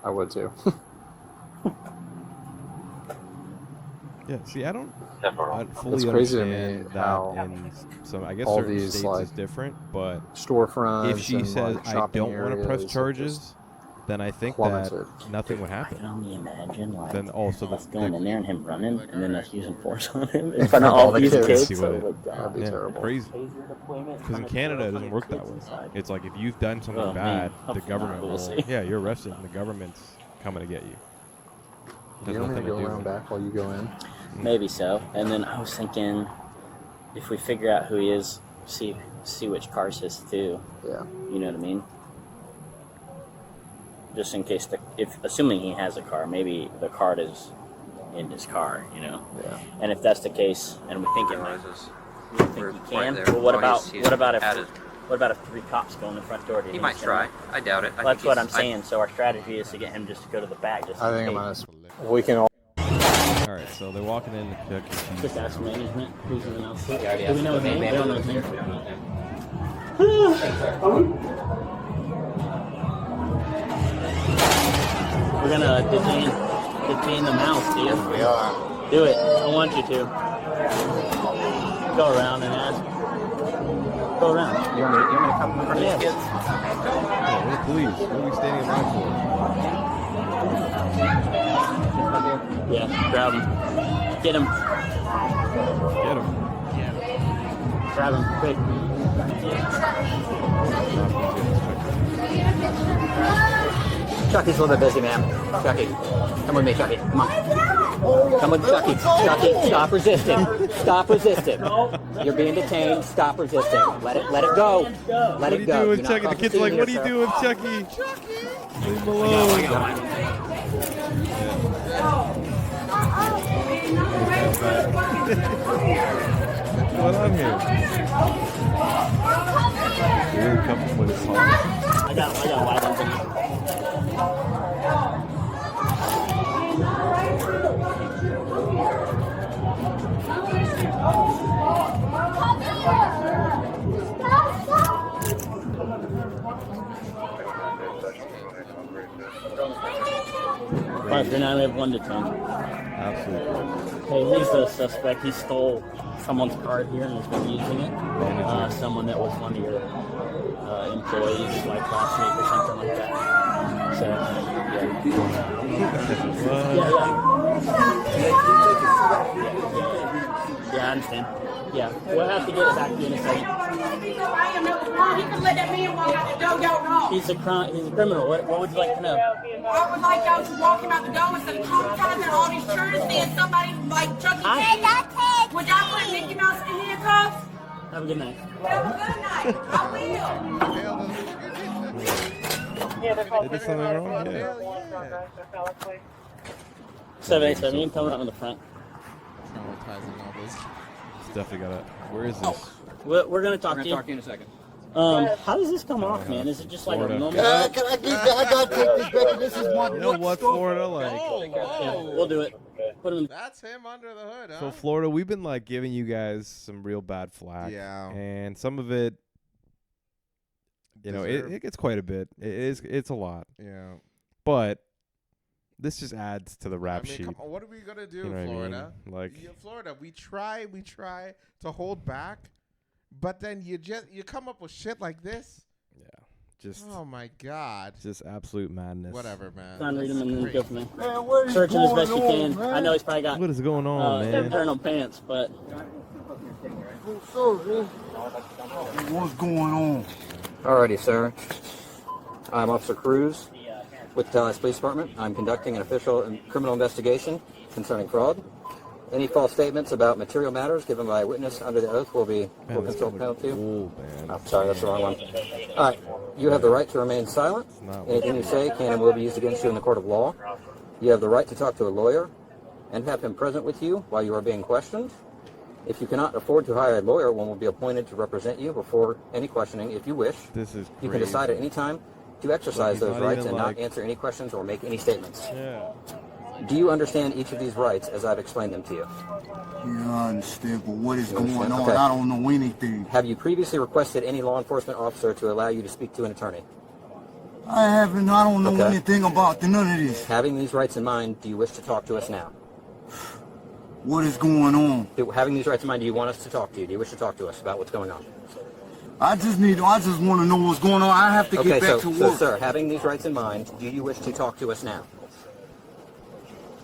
I would too. Yeah, see, I fully It's crazy to me understand that how in some, I guess all certain these, states like, is different, but Storefronts. if she and, says, like, I shopping don't want to press areas are charges, then I think that plummeted. nothing would I happen. can only imagine like Then also us the going in there and him running, and then us using force on him in In front of all these kids. kids. See Oh what my it- That'd god. be yeah, terrible. crazy. Because in Canada, it doesn't work that way. It's like if you've done something Well, bad, the hopefully government not, we'll will. see. Yeah, you're arrested, and the government's coming to get you. Do you want me to go around back while you go in? Maybe so. And then I was thinking, if we figure out who he is, see which car's his too. Yeah. You know what I mean? just in case assuming he has a car, maybe the card is in his car, you know. Yeah. And if that's the case, and we think it might, we think he right can. there. Well, what Oh, about he's what about added. if 3 cops go in the front door? Do you He think might he's gonna- try. I doubt it. Well, that's what I'm saying. So our strategy is to get him just to go to the back. Just I in think case. I'm honest. We can all. All right, so they're walking in the Chuck E. Cheese. Just ask management who's in the outfit. Yeah, Do we know his name? Maybe We don't know his name. We're gonna detain the mouse, dude. We are. Do it. I want you to. Go around and ask. Go around. You want me to come in front of these Yes. kids? Yeah, we're the police. What are we standing in line for? Yeah, grab him. Get him. Get him. Grab him, quick. Chucky's a little bit busy, man. Chucky, come with me, Chucky. Come on. Come with Chucky. Chucky, stop resisting. Stop resisting. You're being detained. Stop resisting. Let it go. Let What are it you go. doing with You're not Chucky? The causing kid's a like, scene what are here, you sir. doing with Chucky? Leave him alone. What's on here? Really couple with his mom. I got wide open. Alright, for now we have 1 to 10. Absolutely. Hey, he's the suspect. He stole someone's card here and has been using it. Someone that was one of your employees, like last week or something like that. So, yeah, I understand. Yeah, we'll have to get it back to you in a second. He can let that man walk out the door, y'all know. He's a criminal. What would you like to know? I would like y'all to walk him out the door instead of traumatizing all these children, seeing somebody like Chuck E. Cheese. Would y'all put Mickey Mouse in handcuffs? Have a good night. Have a good night. I will. They did something wrong? Yeah. 787, you can come around in the front. Traumatizing all this. It's definitely got it. Where is this? We're gonna talk We're to going to you. talk to you in a second. How does this come off, man? Is it just like a Florida. normal? I gotta take this back. This is my You know what Florida like? Yeah, we'll do it. Put him in. That's him under the hood, huh? So Florida, we've been like giving you guys some real bad flack. Yeah. And some of it, you know, it gets quite a bit. It's a lot. Yeah. But this just adds to the rap I mean, sheet. come on, what are we gonna do, You know what I mean? Florida? Like- Yeah, Florida, we try to hold back, but then you come up with shit like this. Yeah. Just Oh my God. just absolute madness. Whatever, man. Try and read him and then That's go crazy. from there. Man, what is Searching as best you going can. on, man? I know he's probably got What is going on, man? internal pants, but What's going on? Alrighty, sir. I'm Officer Cruz with the Tallahassee Police Department. I'm conducting an official criminal investigation concerning fraud. Any false statements about material matters given by a witness under the oath will be Man, this consult could penalty. look cool, man. Oh, sorry, that's the wrong one. All right, you have the right to remain silent. not Anything you say can and will be used against you in the court of law. You have the right to talk to a lawyer and have him present with you while you are being questioned. If you cannot afford to hire a lawyer, one will be appointed to represent you before any questioning if you wish. This is You can crazy. decide at any time to exercise Look, he's those not rights even and like- not answer any questions or make any statements. Yeah. Do you understand each of these rights as I've explained them to you? Yeah, I understand, but what is going on? Okay. I don't know anything. Have you previously requested any law enforcement officer to allow you to speak to an attorney? I don't know Okay. anything about none of this. Having these rights in mind, do you wish to talk to us now? What is going on? Having these rights in mind, do you want us to talk to you? Do you wish to talk to us about what's going on? I just want to know what's going on. I have to Okay, get back so to work. sir, having these rights in mind, do you wish to talk to us now?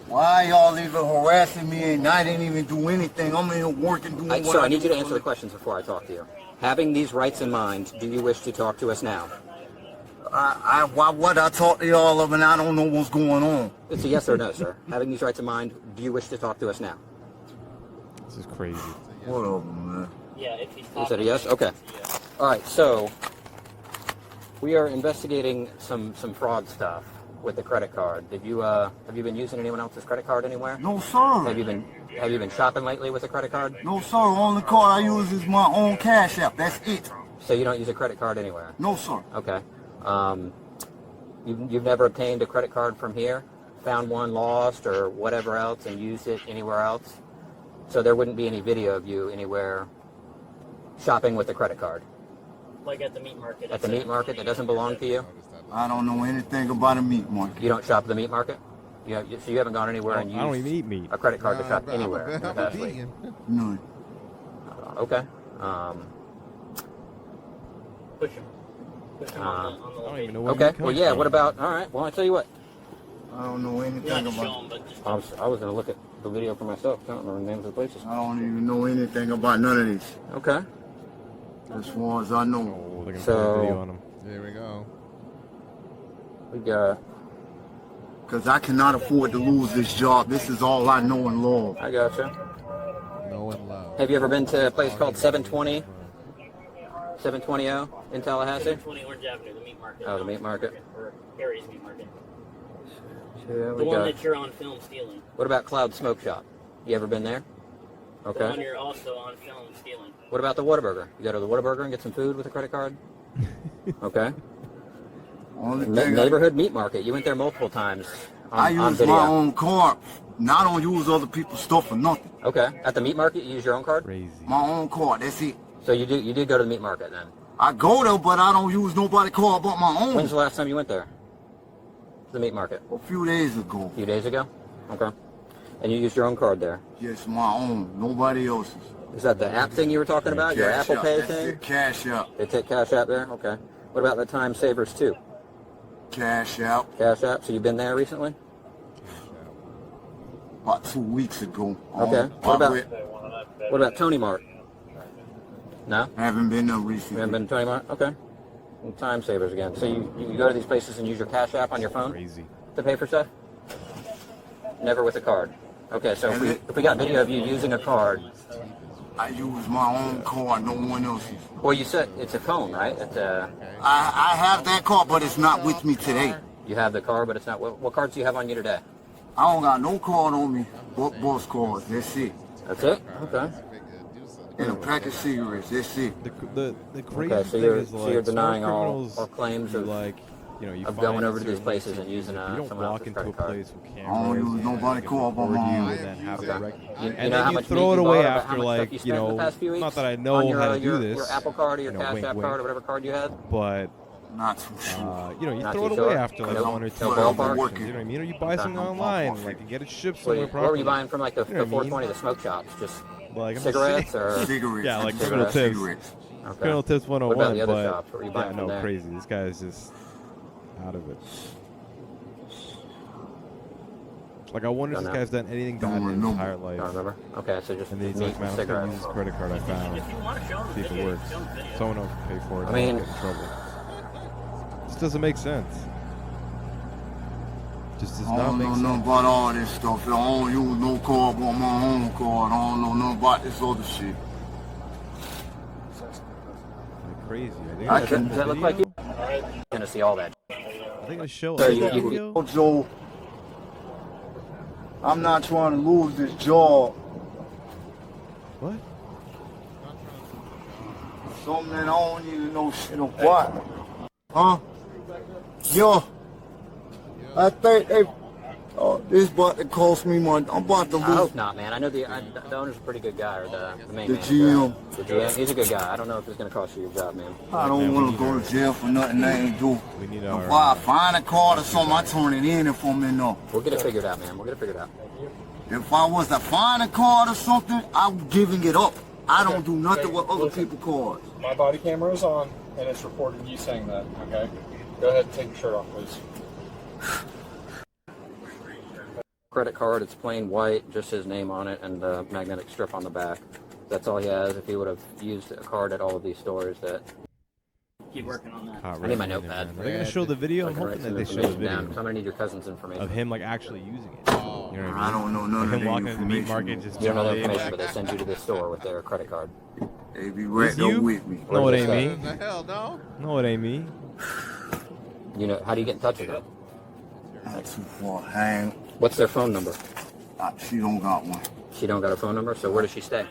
Why y'all even harassing me and I didn't even do anything? I'm in here working, doing what Sir, I do need you to for answer the questions before I talk to you. Having these rights in mind, do you wish to talk to us now? Why would I talk to y'all of and I don't know what's going on? It's a yes or no, sir. Having these rights in mind, do you wish to talk to us now? This is crazy. Whatever, man. yeah, if he's You said a yes? Okay. All right, so we are investigating some fraud stuff. with the credit card. Have you been using anyone else's credit card anywhere? No, sir. Have you been shopping lately with a credit card? No, sir. Only card I use is my own Cash App. That's it. So you don't use a credit card anywhere? No, sir. Okay. You've never obtained a credit card from here, found one lost or whatever else, and used it anywhere else? So there wouldn't be any video of you anywhere shopping with a credit card? Like at the meat market. At the meat market that doesn't belong to you? I don't know anything about a meat market. You don't shop at the meat market? So you haven't gone anywhere and I don't even used eat meat. a credit card to shop anywhere in the past week? None. Okay. Push him. Push him on the I don't location. even know where Okay. meat Well, comes yeah. from. What about? All right. Well, I tell you what. I don't know You anything don't have to show about. him, but just I was going to look at the video for myself. I don't remember the names of the places. I don't even know anything about none of this. Okay. As far as I know. Oh, they're gonna So- put a video on him. There we go. We got. Because I cannot afford to lose this job. This is all I know and love. I gotcha. No one love. Have you ever been to a place called 720 in Tallahassee? 720 Orange Avenue, the meat market. Oh, the meat market. Or Harry's meat market. Yeah, The we one got. that you're on film stealing. What about Cloud Smoke Shop? You ever been there? The one Okay. you're also on film stealing. What about the Whataburger? You go to the Whataburger and get some food with a credit card? Okay. Only thing Neighborhood meat market. You went there multiple times I on use video. my own card. Now I don't use other people's stuff for nothing. Okay. At the meat market, you use your own card? Crazy. My own card. That's it. So you did go to the meat market then? I go there, but I don't use nobody card but my own. When's the last time you went there? The meat market? A few days ago. A few days ago? Okay. And you used your own card there? Yes, my own. Nobody else's. Is that the app thing you were talking about? Your Cash Apple App. Pay That's thing? it. Cash App. They take Cash App there? Okay. What about the Time Savers too? Cash App. Cash App. So you've been there recently? About 2 weeks ago. Okay. What about Tony Mart? No? I haven't been there You recently. haven't been to Tony Mart? Okay. And Time Savers again. So you go to these places and use your Cash App on your phone Crazy. to pay for stuff? Never with a card. Okay, so if we got video of you using a card, I use my own card, no one else's. well, you said it's a phone, right? It's I have that card, but it's not with me today. you have the card, but it's not. What cards do you have on you today? I don't got no card on me, but bus cards. That's it. That's it? Okay. And a pack of cigarettes. That's it. The crazy Okay, so thing you're, is so like you're some denying all criminals, claims you of like, you know, you of find going over to certain these places places, and using you don't someone walk else's into a credit card. place with I cameras don't use and nobody they call but record my you own. and then have Okay. the rec- You and know then how you much throw meat it you away bought, how after much like stuff you spent in the past few weeks not that I on know your, how to do your, this, your Apple card or your you know, Cash wink, App wink. card or whatever card you had. but Not too sure. you know, you Not throw too it away sure? after like No- 1 or 2 no transactions, ballpark? you know what I mean? Or you buy something online, like you get it shipped What, somewhere what were properly. you buying from like the, You know the what I mean? 420, the smoke shops? Just Like, I'm cigarettes saying- or Cigarettes. Yeah, like Cigarettes. criminal tips. Cigarettes. okay. Criminal tips 101, What about the other but shops? What were you buying yeah, from no, there? crazy. This guy is just out of it. Like, I wonder if Don't this know. guy's done anything bad in his remember. entire life. Don't remember? Okay, so just And then he's meat like, and man, I'm just gonna use cigarettes. this credit card I found. If you want to show him See if it video, works. show him video. Someone else can pay for it. I mean- Get in trouble. This doesn't make sense. Just does I not don't make know sense. nothing about all this stuff. I don't use no card but my own card. I don't know nothing about this other shit. Like crazy. Are they I gonna can- show Does that the look like video? you? I'm gonna see all that. Are they gonna show So us you- the you- video? Joe, I'm not trying to lose this job. What? Something that I don't even know shit about. Huh? Yo, I think they. Oh, this about to cost me money. I'm about to I lose. hope not, man. I know the owner's a pretty good guy, or the main The manager. GM. The GM, he's a good guy. I don't know if it's gonna cost you your job, man. I don't want to go to jail for nothing they ain't do. We need If our. I find a card or something, I turn it in if I'm in there. We'll get it figured out, man. We'll get it figured out. If I was to find a card or something, I'm giving it up. I don't do nothing with other people's cards. My body camera is on, and it's recording you saying that, okay? Go ahead and take your shirt off, please. Credit card, it's plain white, just his name on it, and the magnetic strip on the back. That's all he has. If he would have used a card at all of these stores, that Keep working on that. Hot I need my red notepad. Are they gonna show the video? I I'm can write hoping some that they show the information down. video I'm gonna need your cousin's information. of him like actually using it. You know what I don't know none Like of him the walking into the meat information. market just You don't know the jolly. information, but they send you to this store with their credit card. They be right Is there you? with me. No, it What ain't does it me. The hell no. No, it ain't me. You know, how do you get in touch with them? That's for hang. What's their phone number? She don't got one. She don't got a phone number, so where does she stay?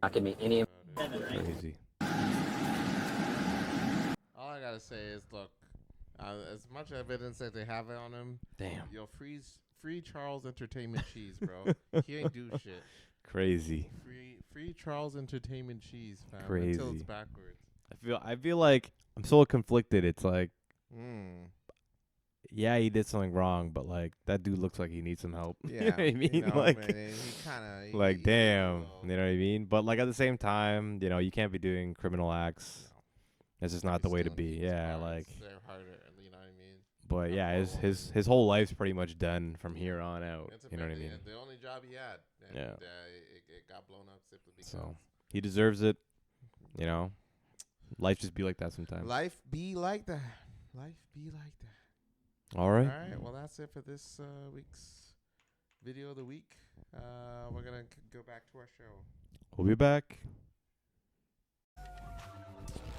Not give me any. Crazy. All I gotta say is, look, as much evidence that they have on him, Damn. Yo, free Charles Entertainment Cheese, bro. He ain't do shit. Crazy. Free Charles Entertainment Cheese, fam. Crazy. Until it's backwards. I feel like I'm so conflicted. It's like, Yeah, he did something wrong, but like that dude looks like he needs some help. Yeah, You know what I mean? you know, like, man, he kinda, like damn, you know what I mean? But like at the same time, you can't be doing criminal acts. That's just not the way to be. Yeah, like. They're harder, you know what I mean? But yeah, his whole life's pretty much done from here on out. You know what I mean? The only job he had. And, Yeah. It got blown up simply because. So he deserves it. Life just be like that sometimes. Life be like that. Life be like that. All right. All right. Well, that's it for this week's video of the week. We're gonna go back to our show. We'll be back.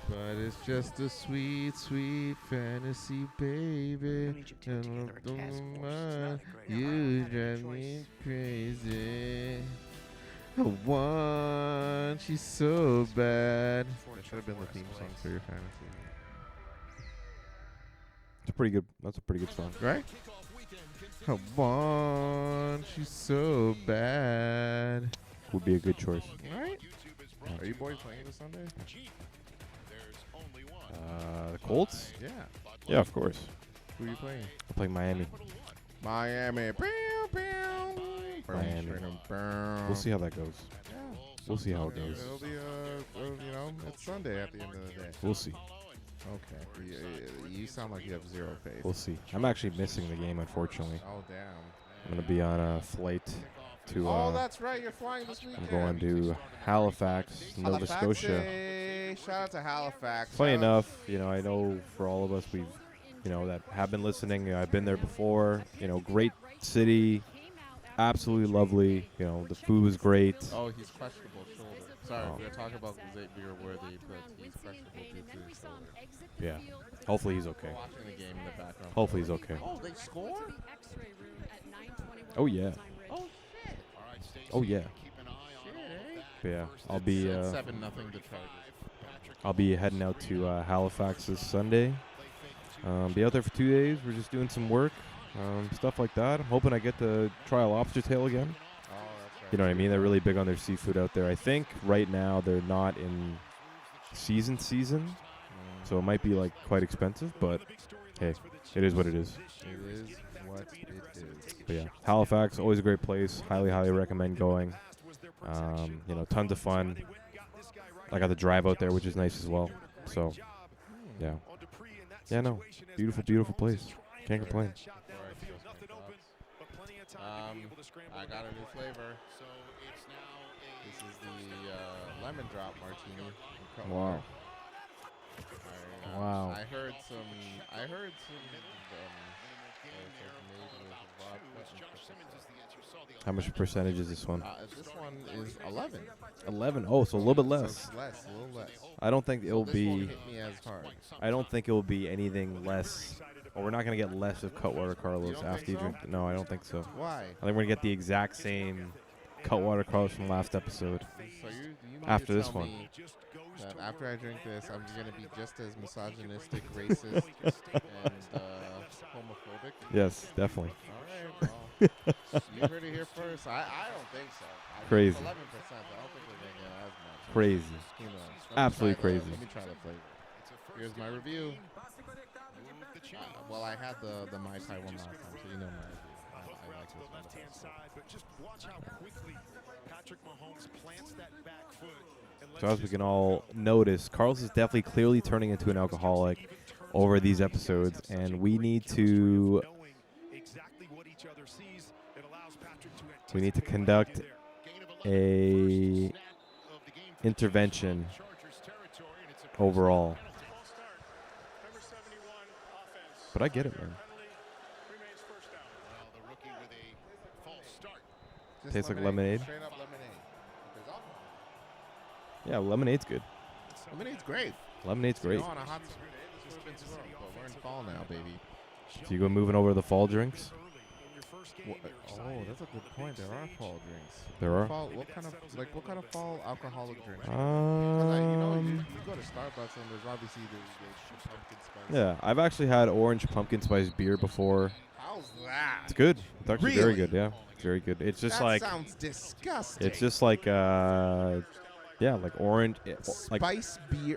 But it's just a sweet, sweet fantasy, baby. You drive me crazy. I want you so bad. That should have been the theme song for your fantasy. That's a pretty good song. Right? I want you so bad. Would be a good choice. Right? Are you boys playing this Sunday? The Colts? Yeah. Yeah, of course. Who are you playing? I'm playing Miami. Miami. Miami. We'll see how that goes. Yeah. We'll see how it goes. It'll be, it's Sunday at the end of the day. We'll see. Okay. You sound like you have zero faith. We'll see. I'm actually missing the game, unfortunately. Oh, damn. I'm going to be on a flight to... oh, that's right. You're flying this weekend. I'm going to Halifax, Nova Scotia. Shout out to Halifax. Funny enough, I know for all of us, we've, that have been listening, I've been there before. Great city, absolutely lovely. The food was great. Oh, he's questionable shoulder. Sorry, we were talking about Xavier Worthy, but he's questionable due to his shoulder. Yeah. Hopefully he's okay. We're watching the game in the background. Hopefully he's okay. Oh, they scored? Oh, yeah. Oh, shit. Oh, yeah. Shit, eh? But yeah, I'll be 7-0 the Chargers. I'll be heading out to Halifax this Sunday. Be out there for 2 days. We're just doing some work, stuff like that. I'm hoping I get to try a lobster tail again. Oh, that's right. You know what I mean? They're really big on their seafood out there. I think right now they're not in season, so it might be like quite expensive. But hey, it is what it is. It is what it is. But yeah, Halifax, always a great place. Highly, highly recommend going. Tons of fun. I got the drive out there, which is nice as well. So, yeah. Yeah, no. Beautiful, beautiful place. Can't complain. I got a new flavor. This is the lemon drop martini. Wow. Wow. I heard some. How much percentage is this one? This one is 11. 11. Oh, so a little bit less. So it's less, a little less. I don't think it'll This be. won't hit me as hard. I don't think it will be anything less. Or we're not gonna get less of CutWater Carlos don't after think you so? drink. No, I don't think so. Why? I think we're gonna get the exact same CutWater Carlos from last episode. So you mean After to this tell one. me that after I drink this, I'm gonna be just as misogynistic, racist, and homophobic? Yes, definitely. All right. Well, you heard it here first. I don't think so. Crazy. 11%. I don't think we're gonna get as much. Crazy. Who knows? Absolutely crazy. Let me try the flavor. Here's my review. Well, I had the Mai Tai one last time, so you know my review. I like this one. So as we can all notice, Carlos is definitely clearly turning into an alcoholic over these episodes, and we need to conduct a intervention overall. But I get it, man. Tastes like lemonade. Straight up lemonade. There's alcohol. Yeah, lemonade's good. Lemonade's great. Lemonade's great. You know, on a hot this would have been slow, but we're in fall now, baby. So you go moving over to the fall drinks. Oh, that's a good point. There are fall drinks. There are. What kind of fall alcoholic drinks? You you go to Starbucks and there's obviously there's pumpkin spice. Yeah, I've actually had orange pumpkin spice beer before. How's that? It's good. It's actually very Really? good. Yeah, it's very good. It's just That sounds disgusting. It's just like like orange, Spice beer.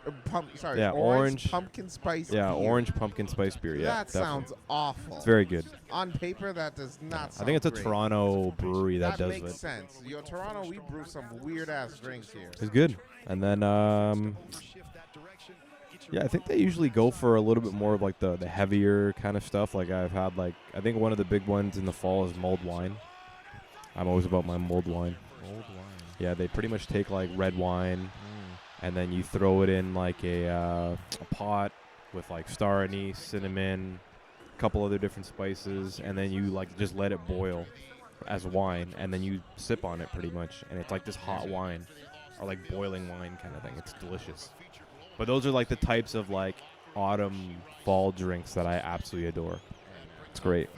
Orange pumpkin spice. Yeah, beer. orange pumpkin spice beer. Yeah, That definitely. sounds awful. It's very good. On paper, that does not. I think it's a great. Toronto brewery that does makes it. sense. Toronto, we brew some weird ass drinks here. It's good. And then yeah, I think they usually go for a little bit more of like the heavier kind of stuff. Like I've had I think one of the big ones in the fall is mulled wine. I'm always about my mulled wine. Mulled wine. Yeah, they pretty much take like red wine, and then you throw it in like a pot with like star anise, cinnamon, a couple other different spices, and then you like just let it boil as wine, and then you sip on it pretty much, and it's like this hot wine or like boiling wine kind of thing. It's delicious. But those are like the types of like autumn fall drinks that I absolutely adore. It's great.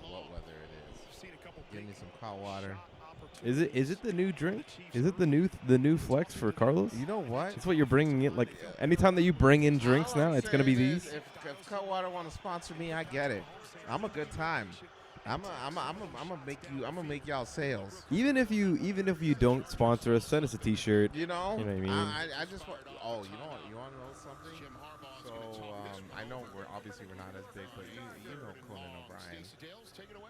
What weather it is. Give me some CutWater. Is it the new drink? Is it the new flex for Carlos? You know what? That's what you're bringing in. Like anytime that you bring in drinks now, it's gonna be these. If CutWater want to sponsor me, I get it. I'm a good time. I'm gonna make y'all sales. Even if you don't sponsor us, send us a T-shirt. You know what I mean? I just want. Oh, you know what? You want to know something? So I know we're not as big, but you know Conan O'Brien.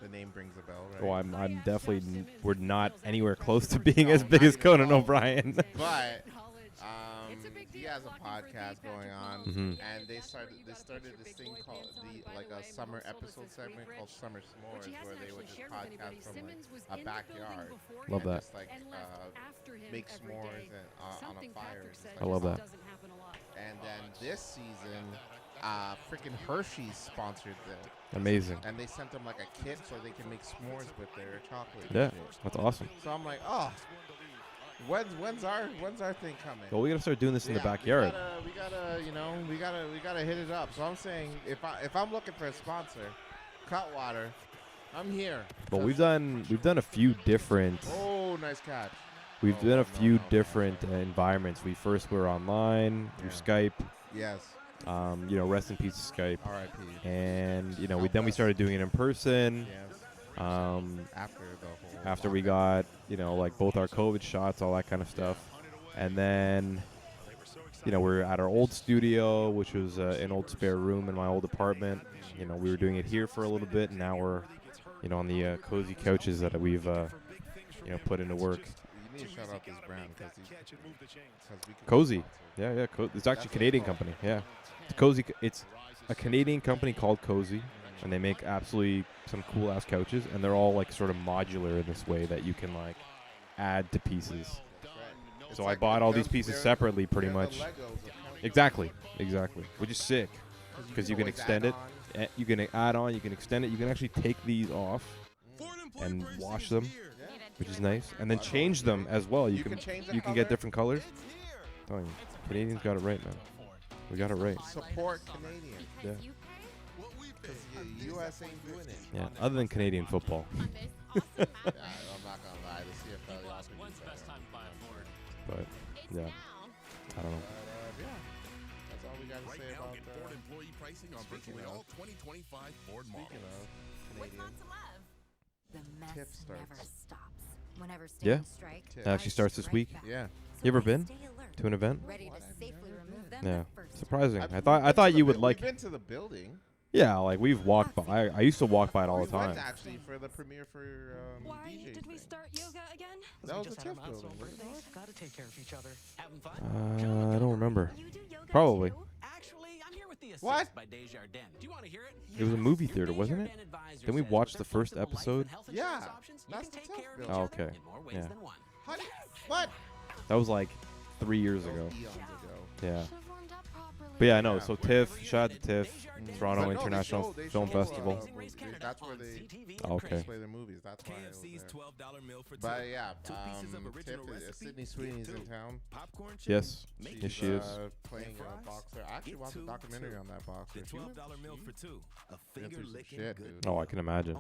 The name brings a bell, right? Oh, I'm definitely. We're not anywhere close to being as big as Conan O'Brien. But he has a podcast going on, and they started this thing called a summer episode segment called Summer S'mores, where they would just podcast from like a backyard. Love that. Just make s'mores on a fire. I love that. And then this season, freaking Hershey's sponsored them. Amazing. And they sent them like a kit so they can make s'mores with their chocolate. Yeah, that's awesome. So I'm like, oh, when's our thing coming? Well, we gotta start doing this in the backyard. We gotta hit it up. So I'm saying, if I'm looking for a sponsor, CutWater, I'm here. But we've done a few different. Oh, nice catch. We've done a few different environments. We first were online through Skype. Yes. Rest in peace to Skype. R.I.P. And we started doing it in person. Yes. After we got like both our COVID shots, all that kind of stuff, and then we're at our old studio, which was an old spare room in my old apartment. We were doing it here for a little bit, and now we're on the cozy couches that we've put into work. You need to shout out this brand because we can Cozy. Yeah. It's actually a Canadian company. Yeah. It's Cozy. It's a Canadian company called Cozy, and they make absolutely some cool ass couches, and they're all like sort of modular in this way that you can like add to pieces. Right. So I bought all these pieces separately, pretty much. Exactly, which is sick because you can extend it. You can add on. You can extend it. You can actually take these off and wash them, which is nice, and then change them as well. You can get different colors. Telling you, Canadians got it right, man. We got it right. Support Canadian. Yeah. Because the U.S. ain't doing it. Yeah. Other than Canadian football. I'm not gonna lie. The CFL y'all can do better. But yeah, I don't know. Yeah. That's all we got to say about Ford employee pricing on virtually all 2025 Ford models. Speaking of Canadian, The mess TIFF starts. never stops. Whenever Yeah. stands strike, It actually starts this week. Yeah. You ever been to an event? ready to safely remove them Yeah. the first Surprising. I've I been thought to you the would bu- like. We've been to the building. Yeah, like we've walked by. I used to walk by it all the We time. went actually for the premiere for Why DJ did we thing. start yoga again? That was the TIFF building. wasn't it? Gotta take care of each other. Having fun? I don't remember. You do yoga Probably. too? Actually, I'm here with the assist What? by Desjardins. Do you want to hear it? It was a movie theater, wasn't it? Desjardins advisor Didn't we says watch with the their first flexible life episode? and health insurance Yeah, options, you that's can the take TIFF care of each building. Oh, other okay. in more ways Yeah. than one. How do you, what? That was like 3 years ago. Eons ago. Yeah. But yeah, no. So TIFF, shout out to TIFF, Toronto But no, International they Film show, Festival. That's where they Okay. display their movies. That's why I was there. But yeah, TIFF is Sydney Sweeney's in town. Yes. Yes, she is. Playing a boxer. I actually watched a documentary on that boxer. Been through some shit, dude. Oh, I can imagine.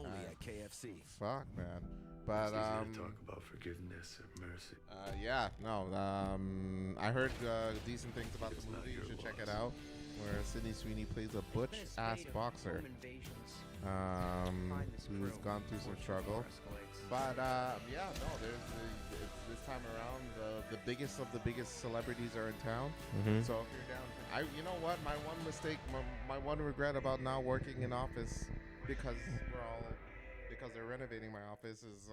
Fuck, man. But talk about forgiveness and mercy. yeah, no. I heard decent things about the movie. You should check it out. Where Sydney Sweeney plays a butch-ass boxer who's gone through some struggle. But yeah, no. This time around, the biggest of the biggest celebrities are in town. Mm-hmm. So if you're down, you know what? My one mistake, my one regret about not working in office because they're renovating my office is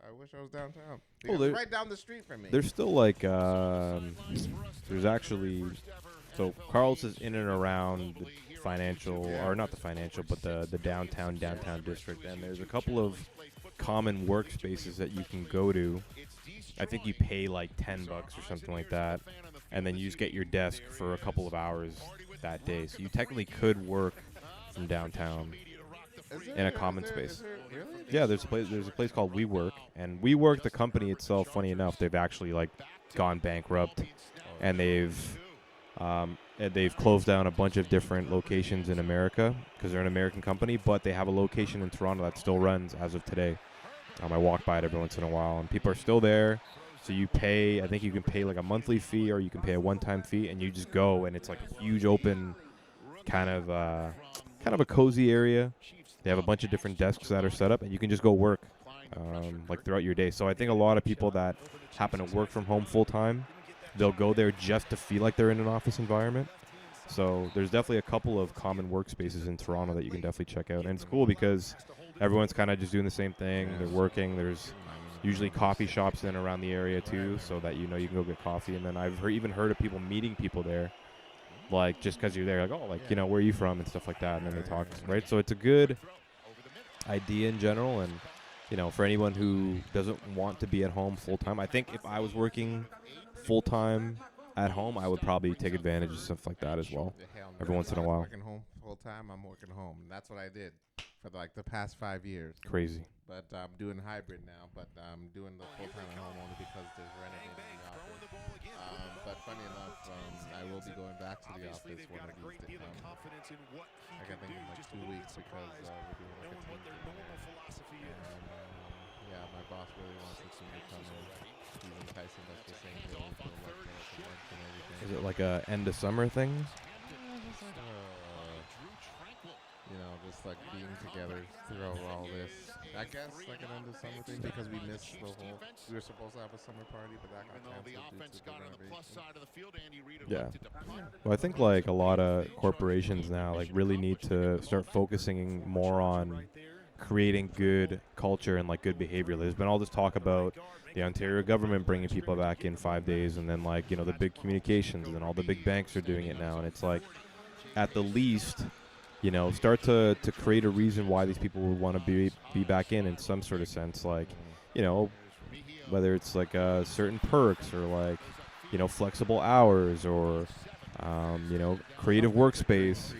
I wish I was downtown. Because it's right down the street from me. There's still like there's actually so Carl's is in and around the financial or not the financial but the downtown district, and there's a couple of common workspaces that you can go to. I think you pay like $10 or something like that, and then you just get your desk for a couple of hours that day. So you technically could work from downtown in a common space. Really? Yeah, there's a place called WeWork, and WeWork, the company itself, funny enough, they've actually like gone bankrupt, and they've closed down a bunch of different locations in America because they're an American company, but they have a location in Toronto that still runs as of today. I walk by it every once in a while, and people are still there. So you pay, I think you can pay like a monthly fee or you can pay a one-time fee, and you just go, and it's like a huge open kind of a cozy area. They have a bunch of different desks that are set up, and you can just go work like throughout your day. So I think a lot of people that happen to work from home full-time, they'll go there just to feel like they're in an office environment. So there's definitely a couple of common workspaces in Toronto that you can definitely check out. And it's cool because everyone's kind of just doing the same thing. They're working. There's usually coffee shops in and around the area too, so that you can go get coffee. And then I've even heard of people meeting people there, like just because you're there, like, oh, like, where are you from and stuff like that. And then they talk, right? So it's a good idea in general. And, for anyone who doesn't want to be at home full time, I think if I was working full time at home, I would probably take advantage of stuff like that as well. Every once in a while. Working home full time, I'm working home. And that's what I did for like the past 5 years. Crazy. But I'm doing hybrid now. But I'm doing the full time at home only because there's renovating in the office. But funny enough, I will be going back to the office one of these days. I think in like 2 weeks because we're doing like a team thing. And yeah, my boss really wants the team to come in. He's enticing us to St. Joe for like lunch and everything. Is it like a end of summer thing? Just like being together through all this. I guess like an end of summer thing because we missed the whole. We were supposed to have a summer party, but that got canceled due to the renovation. Yeah. Well, I think like a lot of corporations now like really need to start focusing more on creating good culture and like good behavior. There's been all this talk about the Ontario government bringing people back in 5 days, and then like the big communications, and then all the big banks are doing it now, and it's like at the least. Start to create a reason why these people would want to be back in some sort of sense, like, whether it's like certain perks or like, flexible hours or, creative workspace.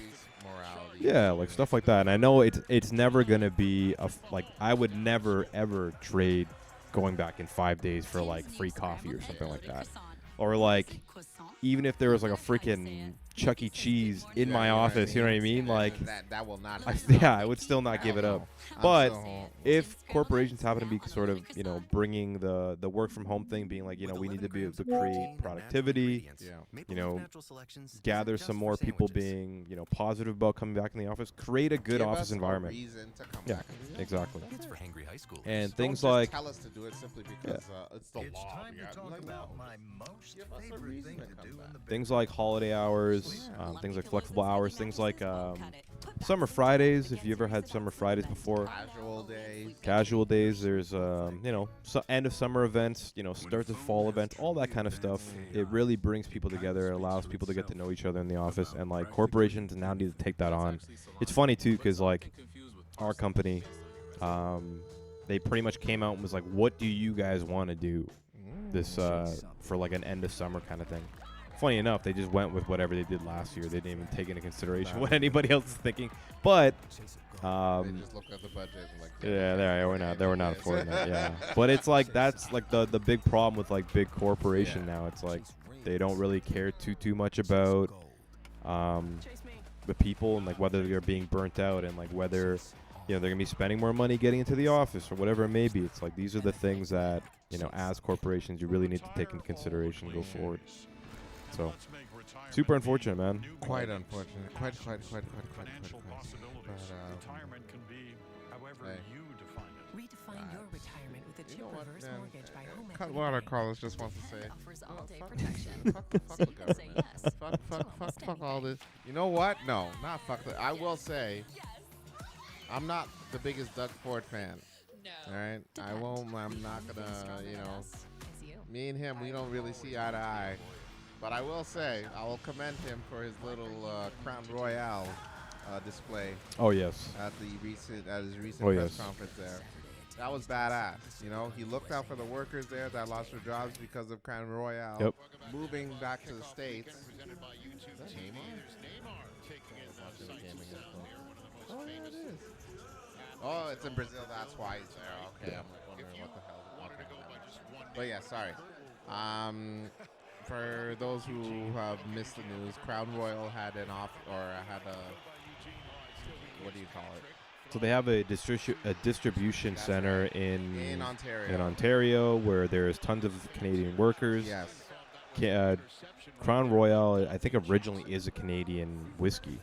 Yeah, like stuff like that. And I know it's never going to be I would never ever trade going back in 5 days for like free coffee or something like that. Or like, even if there was like a freaking Chuck E. Cheese in my office, you know what I mean? Like that will not happen. I would still not give it up. But if corporations happen to be sort of, bringing the work from home thing, being like, we need to be able to create productivity, gather some more people being, positive about coming back in the office, create a good office environment. Yeah, exactly. And things like tell us to do it simply because it's the law. Things like holiday hours, things like flexible hours, things like summer Fridays. If you ever had summer Fridays before, casual days. There's end of summer events, start to fall events, all that kind of stuff. It really brings people together. It allows people to get to know each other in the office, and like corporations now need to take that on. It's funny too because like our company, they pretty much came out and was like, "What do you guys want to do this for like an end of summer kind of thing?" funny enough, they just went with whatever they did last year. They didn't even take into consideration what anybody else is thinking. But They just looked at the budget and like. yeah, we're not affording that. Yeah, but it's like that's like the big problem with like big corporation now. It's like they don't really care too much about the people and like whether they're being burnt out and like whether they're gonna be spending more money getting into the office or whatever it may be. It's like these are the things that as corporations you really need to take into consideration and go forward. So super unfortunate, man. Quite unfortunate. Quite. But retirement can be however you define it. Redefine your retirement with a chip reverse mortgage by Home CutWater Carlos just wants to say. Offers Oh, all-day fuck, protection. fuck the So you can say yes. Fuck all this. You know what? No, not fuck that. I will say, I'm not the biggest Doug Ford fan. No. All right? I'm not gonna, me and him, we don't really see eye to eye. But I will say, I will commend him for his little Crown Royale display. Oh yes. At his recent Oh, press yes. conference there. That was badass. He looked out for the workers there that lost their jobs because of Crown Royale. Yep. Moving back to the States. Oh, yeah, it is. Oh, it's in Brazil. That's why he's there. Okay, I'm like wondering what the hell. Okay. But yeah, sorry. For those who have missed the news, Crown Royal had what do you call it? So they have a distribution center in Ontario where there's tons of Canadian workers. Yes. Crown Royale, I think originally is a Canadian whiskey.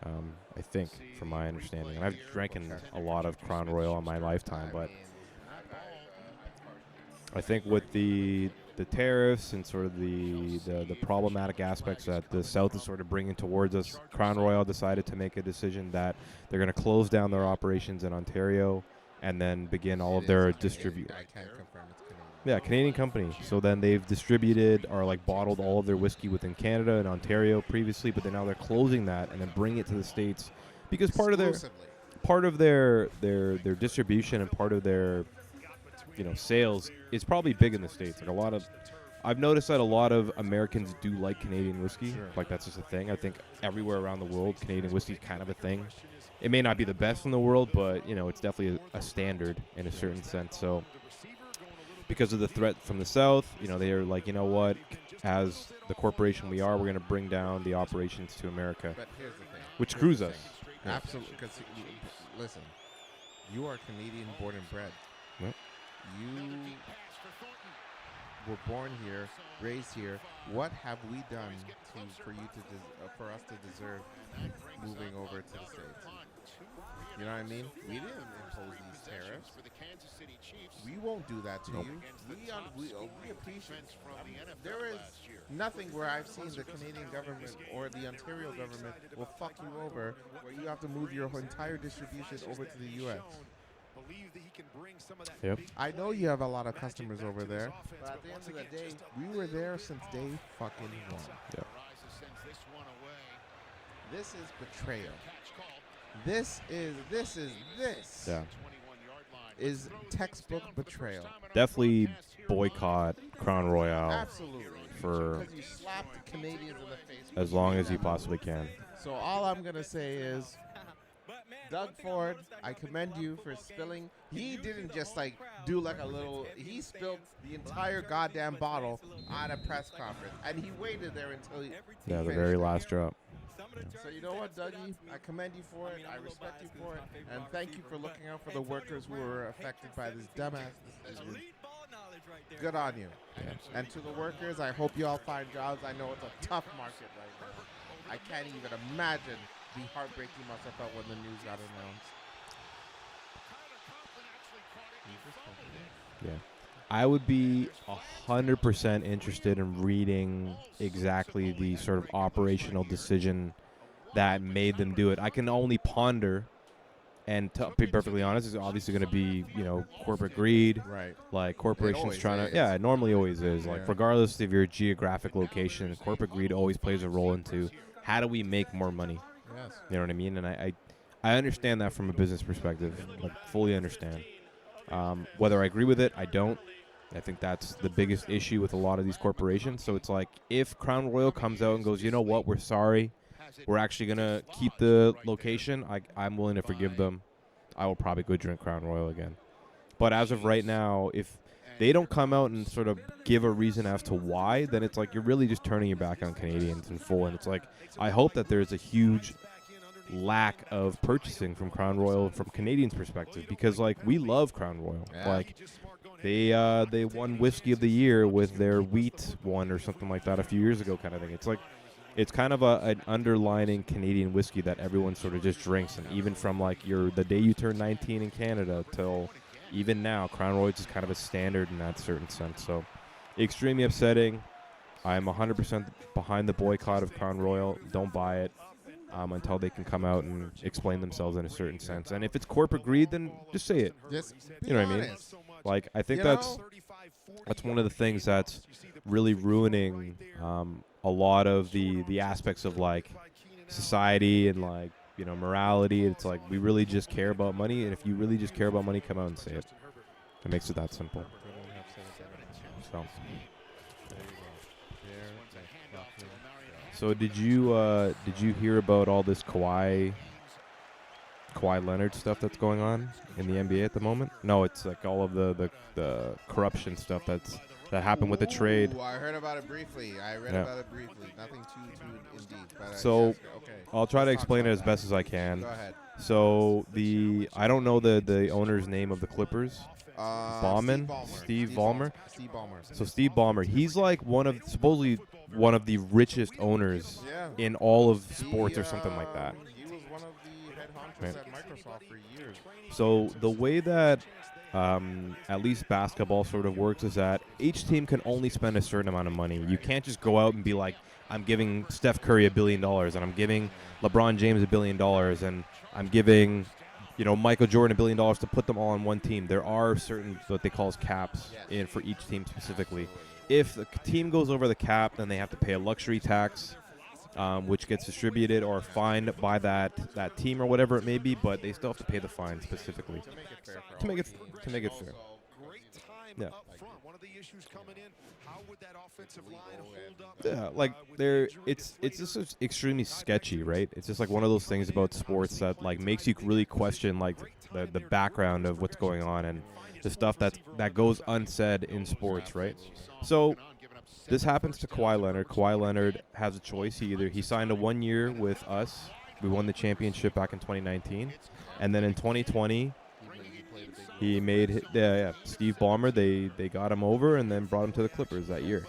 I think, from my understanding, and I've drank a lot of Crown Royal in my lifetime, but I think with the tariffs and sort of the problematic aspects that the South is sort of bringing towards us, Crown Royal decided to make a decision that they're going to close down their operations in Ontario and then begin all of their distribution. I can't confirm it's Canadian. Yeah, Canadian company. So then they've distributed or like bottled all of their whiskey within Canada and Ontario previously, but then now they're closing that and then bringing it to the States because part of their distribution and part of their sales is probably big in the States. Like I've noticed that a lot of Americans do like Canadian whiskey. Sure. Like that's just a thing. I think everywhere around the world, Canadian whiskey is kind of a thing. It may not be the best in the world, but it's definitely a standard in a certain sense. So because of the threat from the South, they are like, what? As the corporation we are, we're going to bring down the operations to America, But here's the thing. which screws us. Yeah. Absolutely. Because listen, you are Canadian born and bred. Yep. You were born here, raised here. What have we done for us to deserve moving over to the States? You know what I mean? We didn't impose these tariffs. We won't do that to you. We appreciate. There is nothing where I've seen the Canadian government or the Ontario government will fuck you over, where you have to move your entire distribution over to the U.S. Yep. I know you have a lot of customers over there, but at the end of the day, we were there since day fucking one. Yep. This is betrayal. This is textbook betrayal. Definitely boycott Crown Royale. Absolutely. For because you slapped the Canadians in the face as long as you possibly can. So all I'm gonna say is, Doug Ford, I commend you for spilling. He didn't just like do like a little. He spilled the entire goddamn bottle at a press conference, and he waited there until he Yeah, the finished very it. last drop. So you know what, Dougie? I commend you for it. I respect you for it, and thank you for looking out for the workers who were affected by this dumbass decision. Good on you. Yeah. And to the workers, I hope you all find jobs. I know it's a tough market right now. I can't even imagine the heartbreak you must have felt when the news got announced. Yeah. I would be 100% interested in reading exactly the sort of operational decision that made them do it. I can only ponder, and to be perfectly honest, it's obviously going to be, corporate greed. Right. Like corporations trying is. to, yeah, it normally always is. Yeah. Like regardless of your geographic location, corporate greed always plays a role into how do we make more money. Yes. You know what I mean? And I understand that from a business perspective, like fully understand. Whether I agree with it, I don't. I think that's the biggest issue with a lot of these corporations. So it's like if Crown Royal comes out and goes, you know what, we're sorry, we're actually going to keep the location, I'm willing to forgive them. I will probably go drink Crown Royal again. But as of right now, if they don't come out and sort of give a reason as to why, then it's like you're really just turning your back on Canadians in full. And it's like I hope that there's a huge lack of purchasing from Crown Royal from Canadians' perspective, because like we love Crown Royal. Yeah. Like they won Whiskey of the Year with their wheat one or something like that a few years ago, kind of thing. It's like it's kind of an underlining Canadian whiskey that everyone sort of just drinks, and even from like the day you turn 19 in Canada till even now, Crown Royal is just kind of a standard in that certain sense. So extremely upsetting. I'm 100% behind the boycott of Crown Royal. Don't buy it until they can come out and explain themselves in a certain sense. And if it's corporate greed, then just say it. Just you know what I mean? Like I think that's one of the things that's really ruining a lot of the aspects of like society and like morality. It's like we really just care about money, and if you really just care about money, come out and say it. It makes it that simple. So did you hear about all this Kawhi Leonard stuff that's going on in the NBA at the moment? No, it's like all of the corruption stuff that happened with the trade. I heard about it briefly. I read about it briefly. Nothing too in deep. But So yes, okay. I'll try to explain it as best as I can. Go ahead. So I don't know the owner's name of the Clippers. Steve Ballmer. So Steve Ballmer, he's like supposedly one of the richest owners in all of sports or something like that. He was one of the head honchos at Microsoft for years. So the way that at least basketball sort of works is that each team can only spend a certain amount of money. You can't just go out and be like, I'm giving Steph Curry $1 billion, and I'm giving LeBron James $1 billion, and I'm giving Michael Jordan $1 billion to put them all on one team. There are certain what they call caps for each team specifically. If the team goes over the cap, then they have to pay a luxury tax, which gets distributed or fined by that team or whatever it may be. But they still have to pay the fine specifically to make it fair. Yeah. Yeah, like it's just extremely sketchy, right? It's just like one of those things about sports that like makes you really question like the background of what's going on and the stuff that goes unsaid in sports, right? So this happens to Kawhi Leonard. Kawhi Leonard has a choice. He signed a 1 year with us. We won the championship back in 2019, and then in 2020. He made Steve Ballmer. They got him over and then brought him to the Clippers that year,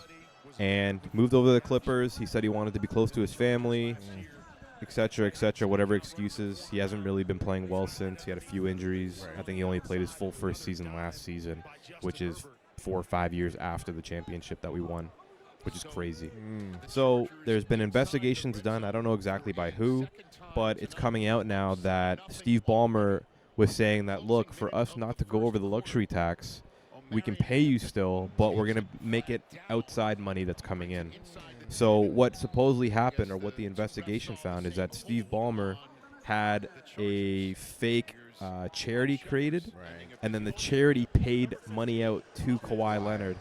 and moved over to the Clippers. He said he wanted to be close to his family, etc., whatever excuses. He hasn't really been playing well since. He had a few injuries. I think he only played his full first season last season, which is 4 or 5 years after the championship that we won, which is crazy. So there's been investigations done. I don't know exactly by who, but it's coming out now that Steve Ballmer was saying that, look, for us not to go over the luxury tax, we can pay you still, but we're going to make it outside money that's coming in. So what supposedly happened, or what the investigation found, is that Steve Ballmer had a fake charity created, and then the charity paid money out to Kawhi Leonard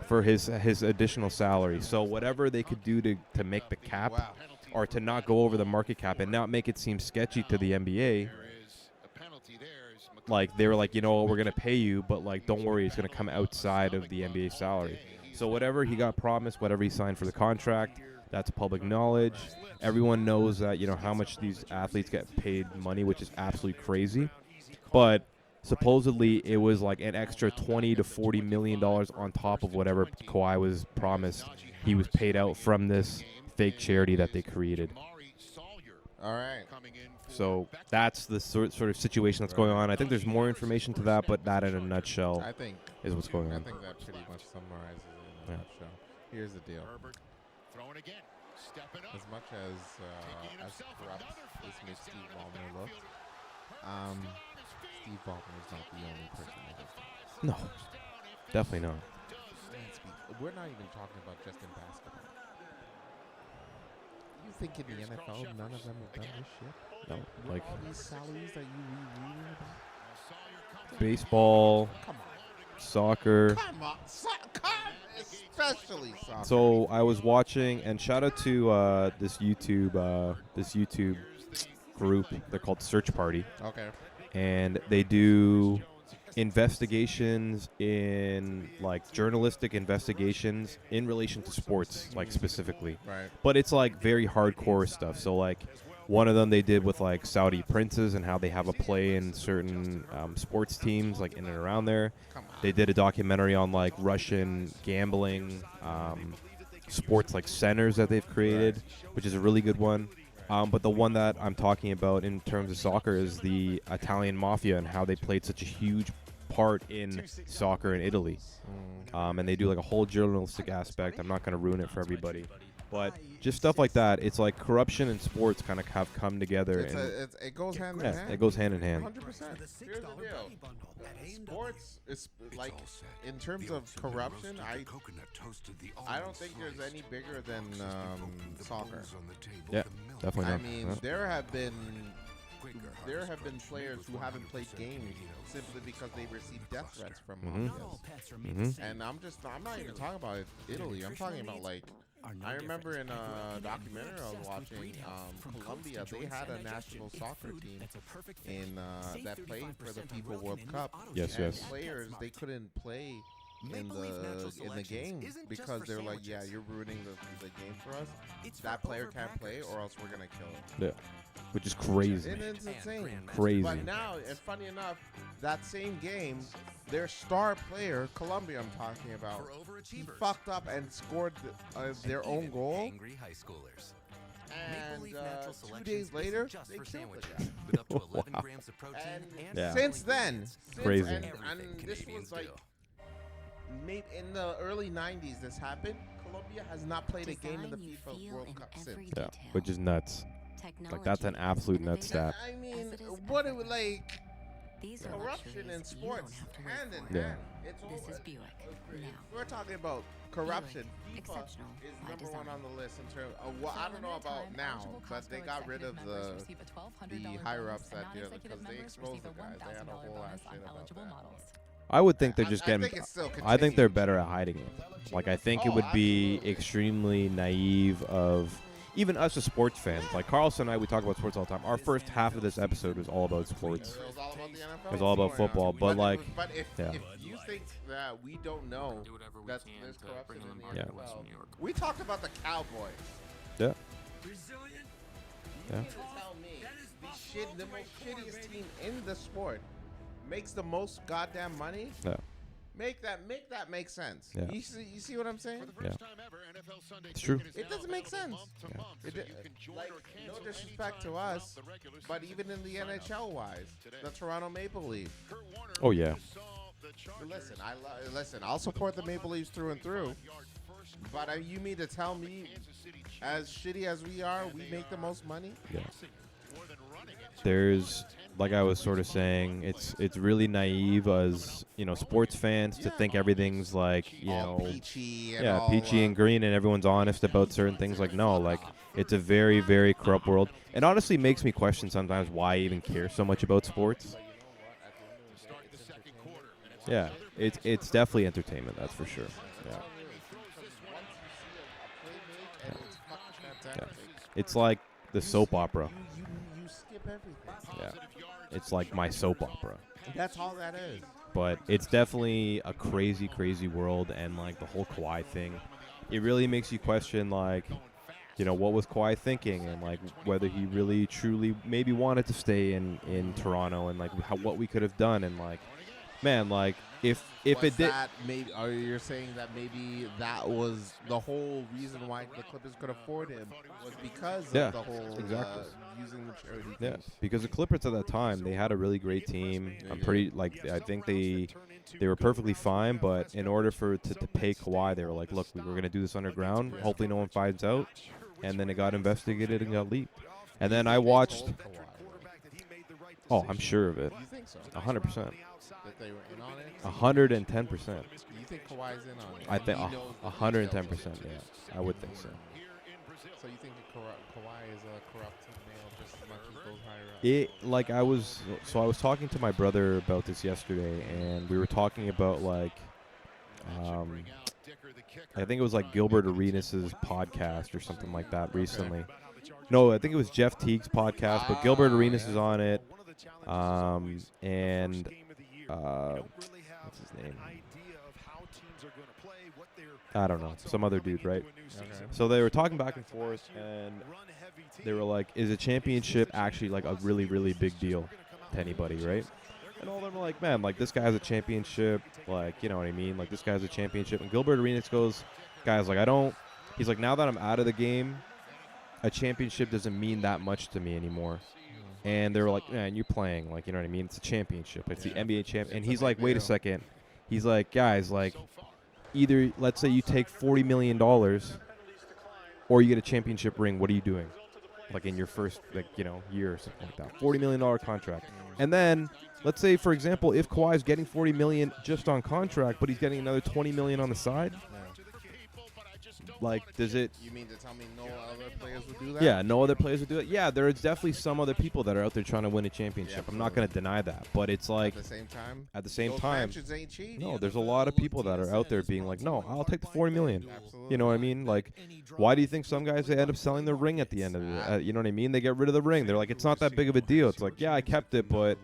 for his additional salary. So whatever they could do to make the cap, or to not go over the market cap and not make it seem sketchy to the NBA, like they were like, we're going to pay you, but like, don't worry, it's going to come outside of the NBA salary. So whatever he got promised, whatever he signed for the contract, that's public knowledge. Everyone knows that, how much these athletes get paid money, which is absolutely crazy. But supposedly it was like an extra $20 to $40 million on top of whatever Kawhi was promised. He was paid out from this fake charity that they created. All right. So that's the sort of situation that's going on. I think there's more information to that, but that in a nutshell is what's going on. I think that pretty much summarizes it in a nutshell. Here's the deal. As much as corrupt this makes Steve Ballmer look, Steve Ballmer is not the only person that does this. No, definitely not. We're not even talking about just in basketball. You think in the NFL none of them have done this shit? No, all these salaries that you read about? Baseball. Come on. soccer. Come on, especially soccer. So I was watching, and shout out to this YouTube group. They're called Search Party. Okay. And they do investigations in like journalistic investigations in relation to sports, like specifically. Right. But it's like very hardcore stuff. So like one of them they did with like Saudi princes and how they have a play in certain sports teams like in and around there. They did a documentary on like Russian gambling sports like centers that they've created, which is a really good one. But the one that I'm talking about in terms of soccer is the Italian mafia and how they played such a huge part in soccer in Italy. And they do like a whole journalistic aspect. I'm not going to ruin it for everybody. But just stuff like that. It's like corruption and sports kind of have come together. It goes hand in hand. It goes hand in hand. 100%. Here's the deal. Sports is like, in terms of corruption, I don't think there's any bigger than soccer. Yeah, definitely not. I mean, there have been players who haven't played games simply because they received death threats from mafias. And I'm not even talking about Italy. I'm talking about like, I remember in a documentary I was watching, Colombia, they had a national soccer team that played for the FIFA World Cup. Yes. Players, they couldn't play in the game because they're like, yeah, you're ruining the game for us. That player can't play or else we're gonna kill him. Yeah, which is crazy. And it's insane. Crazy. But now, and funny enough, that same game, their star player, Colombia I'm talking about, he fucked up and scored their own goal. And 2 days later, they killed the guy. Wow. And since then, crazy. And this was like, maybe in the early 90s this happened. Colombia has not played a game in the FIFA World Cup since. Yeah, which is nuts. Like that's an absolute nuts stat. I mean, what it would like corruption in sports hand in hand. It's all, we're talking about corruption. FIFA is number one on the list in terms of well, I don't know about now, but they got rid of the higher ups that did because they exposed the guys. They had a whole ass shit about that. I would think they're just getting. I think they're continues. better at hiding it. Like I think it would be extremely naive of even us as sports fans. Like Carlos and I, we talk about sports all the time. Our first half of this episode was all about sports. It was all about the NFL. It was all about football. But like, but if yeah. you think that we don't know that there's corruption in the Yeah. NFL, we talked about the Cowboys. Yeah. You mean to tell me the most shittiest team in the sport makes the most goddamn money? Yeah. Make that make sense. Yeah. You see what I'm saying? Yeah. It's true. It doesn't make sense. Like, no disrespect to us, but even in the NHL wise, the Toronto Maple Leafs. Oh yeah. Listen, I'll support the Maple Leafs through and through. But you mean to tell me, as shitty as we are, we make the most money? Yeah. There's, like I was sort of saying, it's really naive as sports fans to think everything's like peachy and peachy and green and everyone's honest about certain things. Like no, like it's a very very corrupt world. It honestly makes me question sometimes why I even care so much about sports. Yeah, it's definitely entertainment, that's for sure. Yeah. Yeah. It's like the soap opera. You skip everything. Yeah. It's like my soap opera. That's all that is. But it's definitely a crazy, crazy world, and like the whole Kawhi thing, it really makes you question like, what was Kawhi thinking, and like whether he really truly maybe wanted to stay in Toronto, and like what we could have done, and like, man, like if it did. Maybe you're saying that maybe that was the whole reason why the Clippers could afford him was because of the whole using the charity. Yeah, things. because the Clippers at that time, they had a really great team. I think they were perfectly fine, but in order to pay Kawhi, they were like, look, we're going to do this underground. Hopefully no one finds out. And then it got investigated and got leaked. And then I watched. Oh, I'm sure of it. You think so? 100%. That they were in on it? 110%. You think Kawhi's in on it? I think 110%. Yeah, I would think so. So you think Kawhi is a corrupt male just as much as those higher up? I was talking to my brother about this yesterday, and we were talking about I think it was like Gilbert Arenas' podcast or something like that recently. No, I think it was Jeff Teague's podcast, but Gilbert Arenas is on it. And what's his name? I don't know, some other dude, right? Okay. So they were talking back and forth, and they were like, is a championship actually like a really, really big deal to anybody, right? And all of them were like, man, like this guy has a championship, like, you know what I mean? Like this guy has a championship. And Gilbert Arenas goes, guys, like he's like, now that I'm out of the game, a championship doesn't mean that much to me anymore. And they were like, man, you're playing, like, you know what I mean? It's a championship. It's the NBA champ. And he's like, wait a second. He's like, guys, like, either let's say you take $40 million or you get a championship ring. What are you doing? Like in your first, like, you know, year or something like that. $40 million contract. And then let's say, for example, if Kawhi's getting $40 million just on contract, but he's getting another $20 million on the side. Like, does it... You mean to tell me no other players would do that? Yeah, no other players would do it. Yeah, there's definitely some other people that are out there trying to win a championship. I'm not going to deny that. But it's like... At the same time? At the same those time... matches ain't cheap. No, there's a lot of people that are out there being like, no, I'll take the $40 million. Absolutely. You know what I mean? Like, why do you think some guys, they end up selling their ring at the end of it? You know what I mean? They get rid of the ring. They're like, it's not that big of a deal. It's like, yeah, I kept it, but...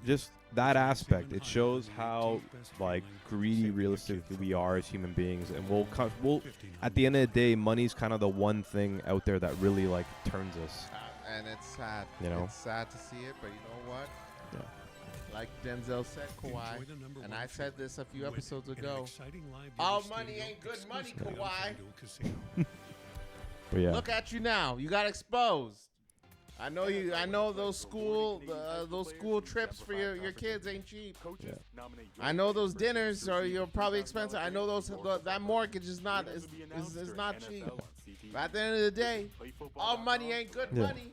just that aspect, it shows how like greedy, realistic we are as human beings, and we'll at the end of the day, money's kind of the one thing out there that really like turns us. And it's sad. You know, it's sad to see it, but you know what? Yeah. Like Denzel said, Kawhi, and I said this a few episodes ago. All money ain't good money, Kawhi. But yeah. Look at you now. You got exposed. I know those school trips for your kids ain't cheap. Yeah. I know those dinners you're probably expensive. I know that mortgage is not cheap. But at the end of the day, all money ain't good money.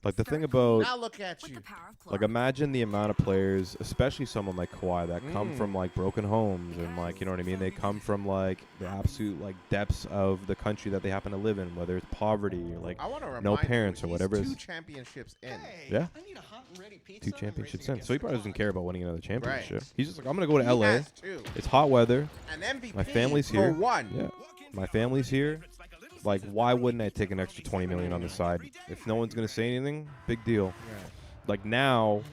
Like the thing about now look at you. Like imagine the amount of players, especially someone like Kawhi, that come from like broken homes and like, you know what I mean? They come from like the absolute like depths of the country that they happen to live in, whether it's poverty or like no parents or whatever. Two championships in. Yeah. 2 championships in. So he probably doesn't care about winning another championship. He's just like, I'm gonna go to LA. It's hot weather. My family's here. Yeah. My family's here. Like, why wouldn't I take an extra $20 million on the side? If no one's going to say anything, big deal. Yeah. Like, now,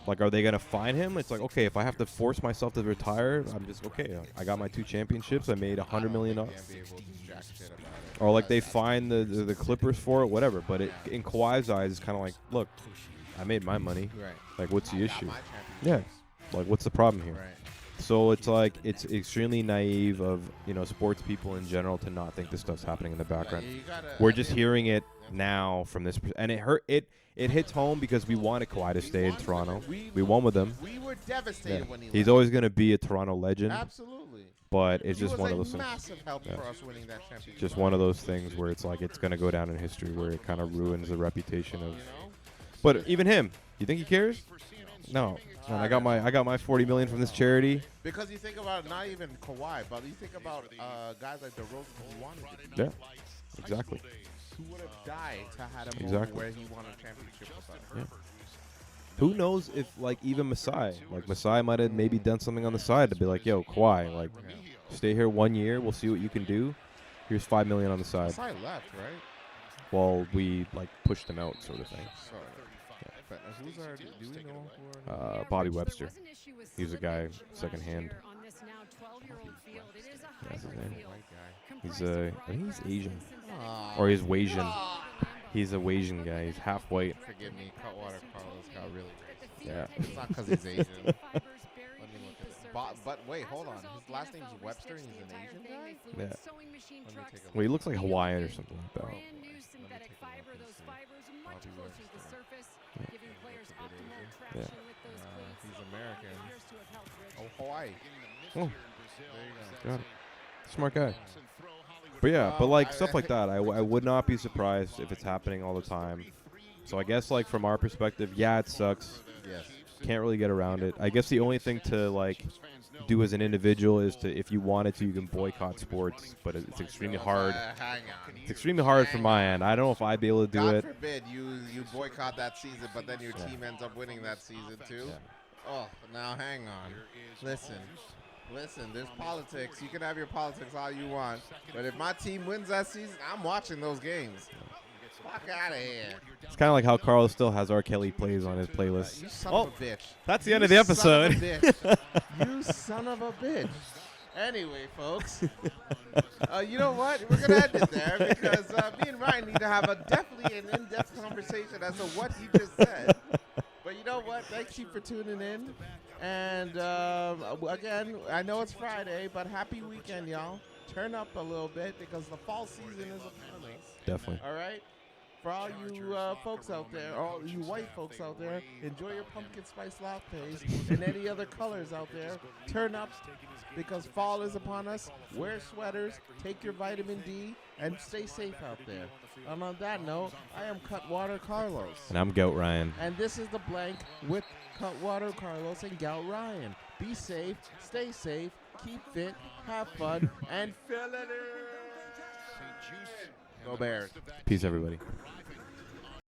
like, are they going to fine him? It's like, okay, if I have to force myself to retire, I'm just, okay, I got my 2 championships. I made $100 million. Or, like, they fine the Clippers for it, whatever. But in Kawhi's eyes, it's kind of like, look, I made my money. Right. Like, what's the issue? Yeah. Like, what's the problem here? Right. So it's like it's extremely naive of sports people in general to not think this stuff's happening in the background. We're just hearing it now from this, and it hits home because we wanted Kawhi to stay in Toronto. We won with him. We were devastated when he He's left. always going to be a Toronto legend. Absolutely. But it's just one of those things. Massive help for us winning that championship. Just one of those things where it's like it's going to go down in history, where it kind of ruins the reputation of. But even him, you think he cares? No. Man, I got my $40 million from this charity. Because you think about not even Kawhi, but you think about guys like DeRozan who wanted to. Yeah, exactly. Who would have died to have him Exactly. where he won a championship with us. Yeah. Who knows if like even Masai might have maybe done something on the side to be like, yo, Kawhi, like stay here 1 year, we'll see what you can do. Here's $5 million on the side. Masai left, right? Well, we like pushed him out, sort of thing. Sorry. But who's our? Do we know who our Bobby Webster. He's a guy secondhand. That's his name. He's I think he's Asian, or he's Wasian. He's a Wasian guy. He's half white. Forgive me, CutWater Carlos got really racist. Yeah. It's not because he's Asian. Let me look at that. But wait, hold on. His last name's Webster and he's an Asian guy? Yeah. Let me take a look. Well, he looks like Hawaiian or something like that. Yeah. He's American. Oh, Hawaii. Oh. There you go. Got it. Smart guy. But yeah, but like stuff like that, I would not be surprised if it's happening all the time. So I guess like from our perspective, yeah, it sucks. Yes. Can't really get around it. I guess the only thing to like do as an individual is to, if you wanted to, you can boycott sports, but it's extremely hard. Hang on. It's extremely hard from my end. I don't know if I'd be able to do God it. forbid you boycott that season, but then your team ends up winning that season too. Oh, now hang on. Listen, there's politics. You can have your politics all you want, but if my team wins that season, I'm watching those games. Fuck out of here. It's kind of like how Carlos still has R. Kelly plays on his playlist. You son of a bitch. That's the end of the episode. You son of a bitch. Anyway, folks, you know what? We're going to end it there because me and Ryan need to have definitely an in-depth conversation as to what he just said. But you know what? Thanks you for tuning in. And again, I know it's Friday, but happy weekend, y'all. Turn up a little bit because the fall season is upon us. Definitely. All right? For all you folks out there, all you white folks out there, enjoy your pumpkin spice lattes and any other colors out there. Turn up because fall is upon us. Wear sweaters, take your vitamin D, and stay safe out there. And on that note, I am CutWater Carlos. And I'm Gout Ryan. And this is The Blank with CutWater Carlos and Gout Ryan. Be safe, stay safe, keep fit, have fun, and fill it in. Go Bears. Peace, everybody.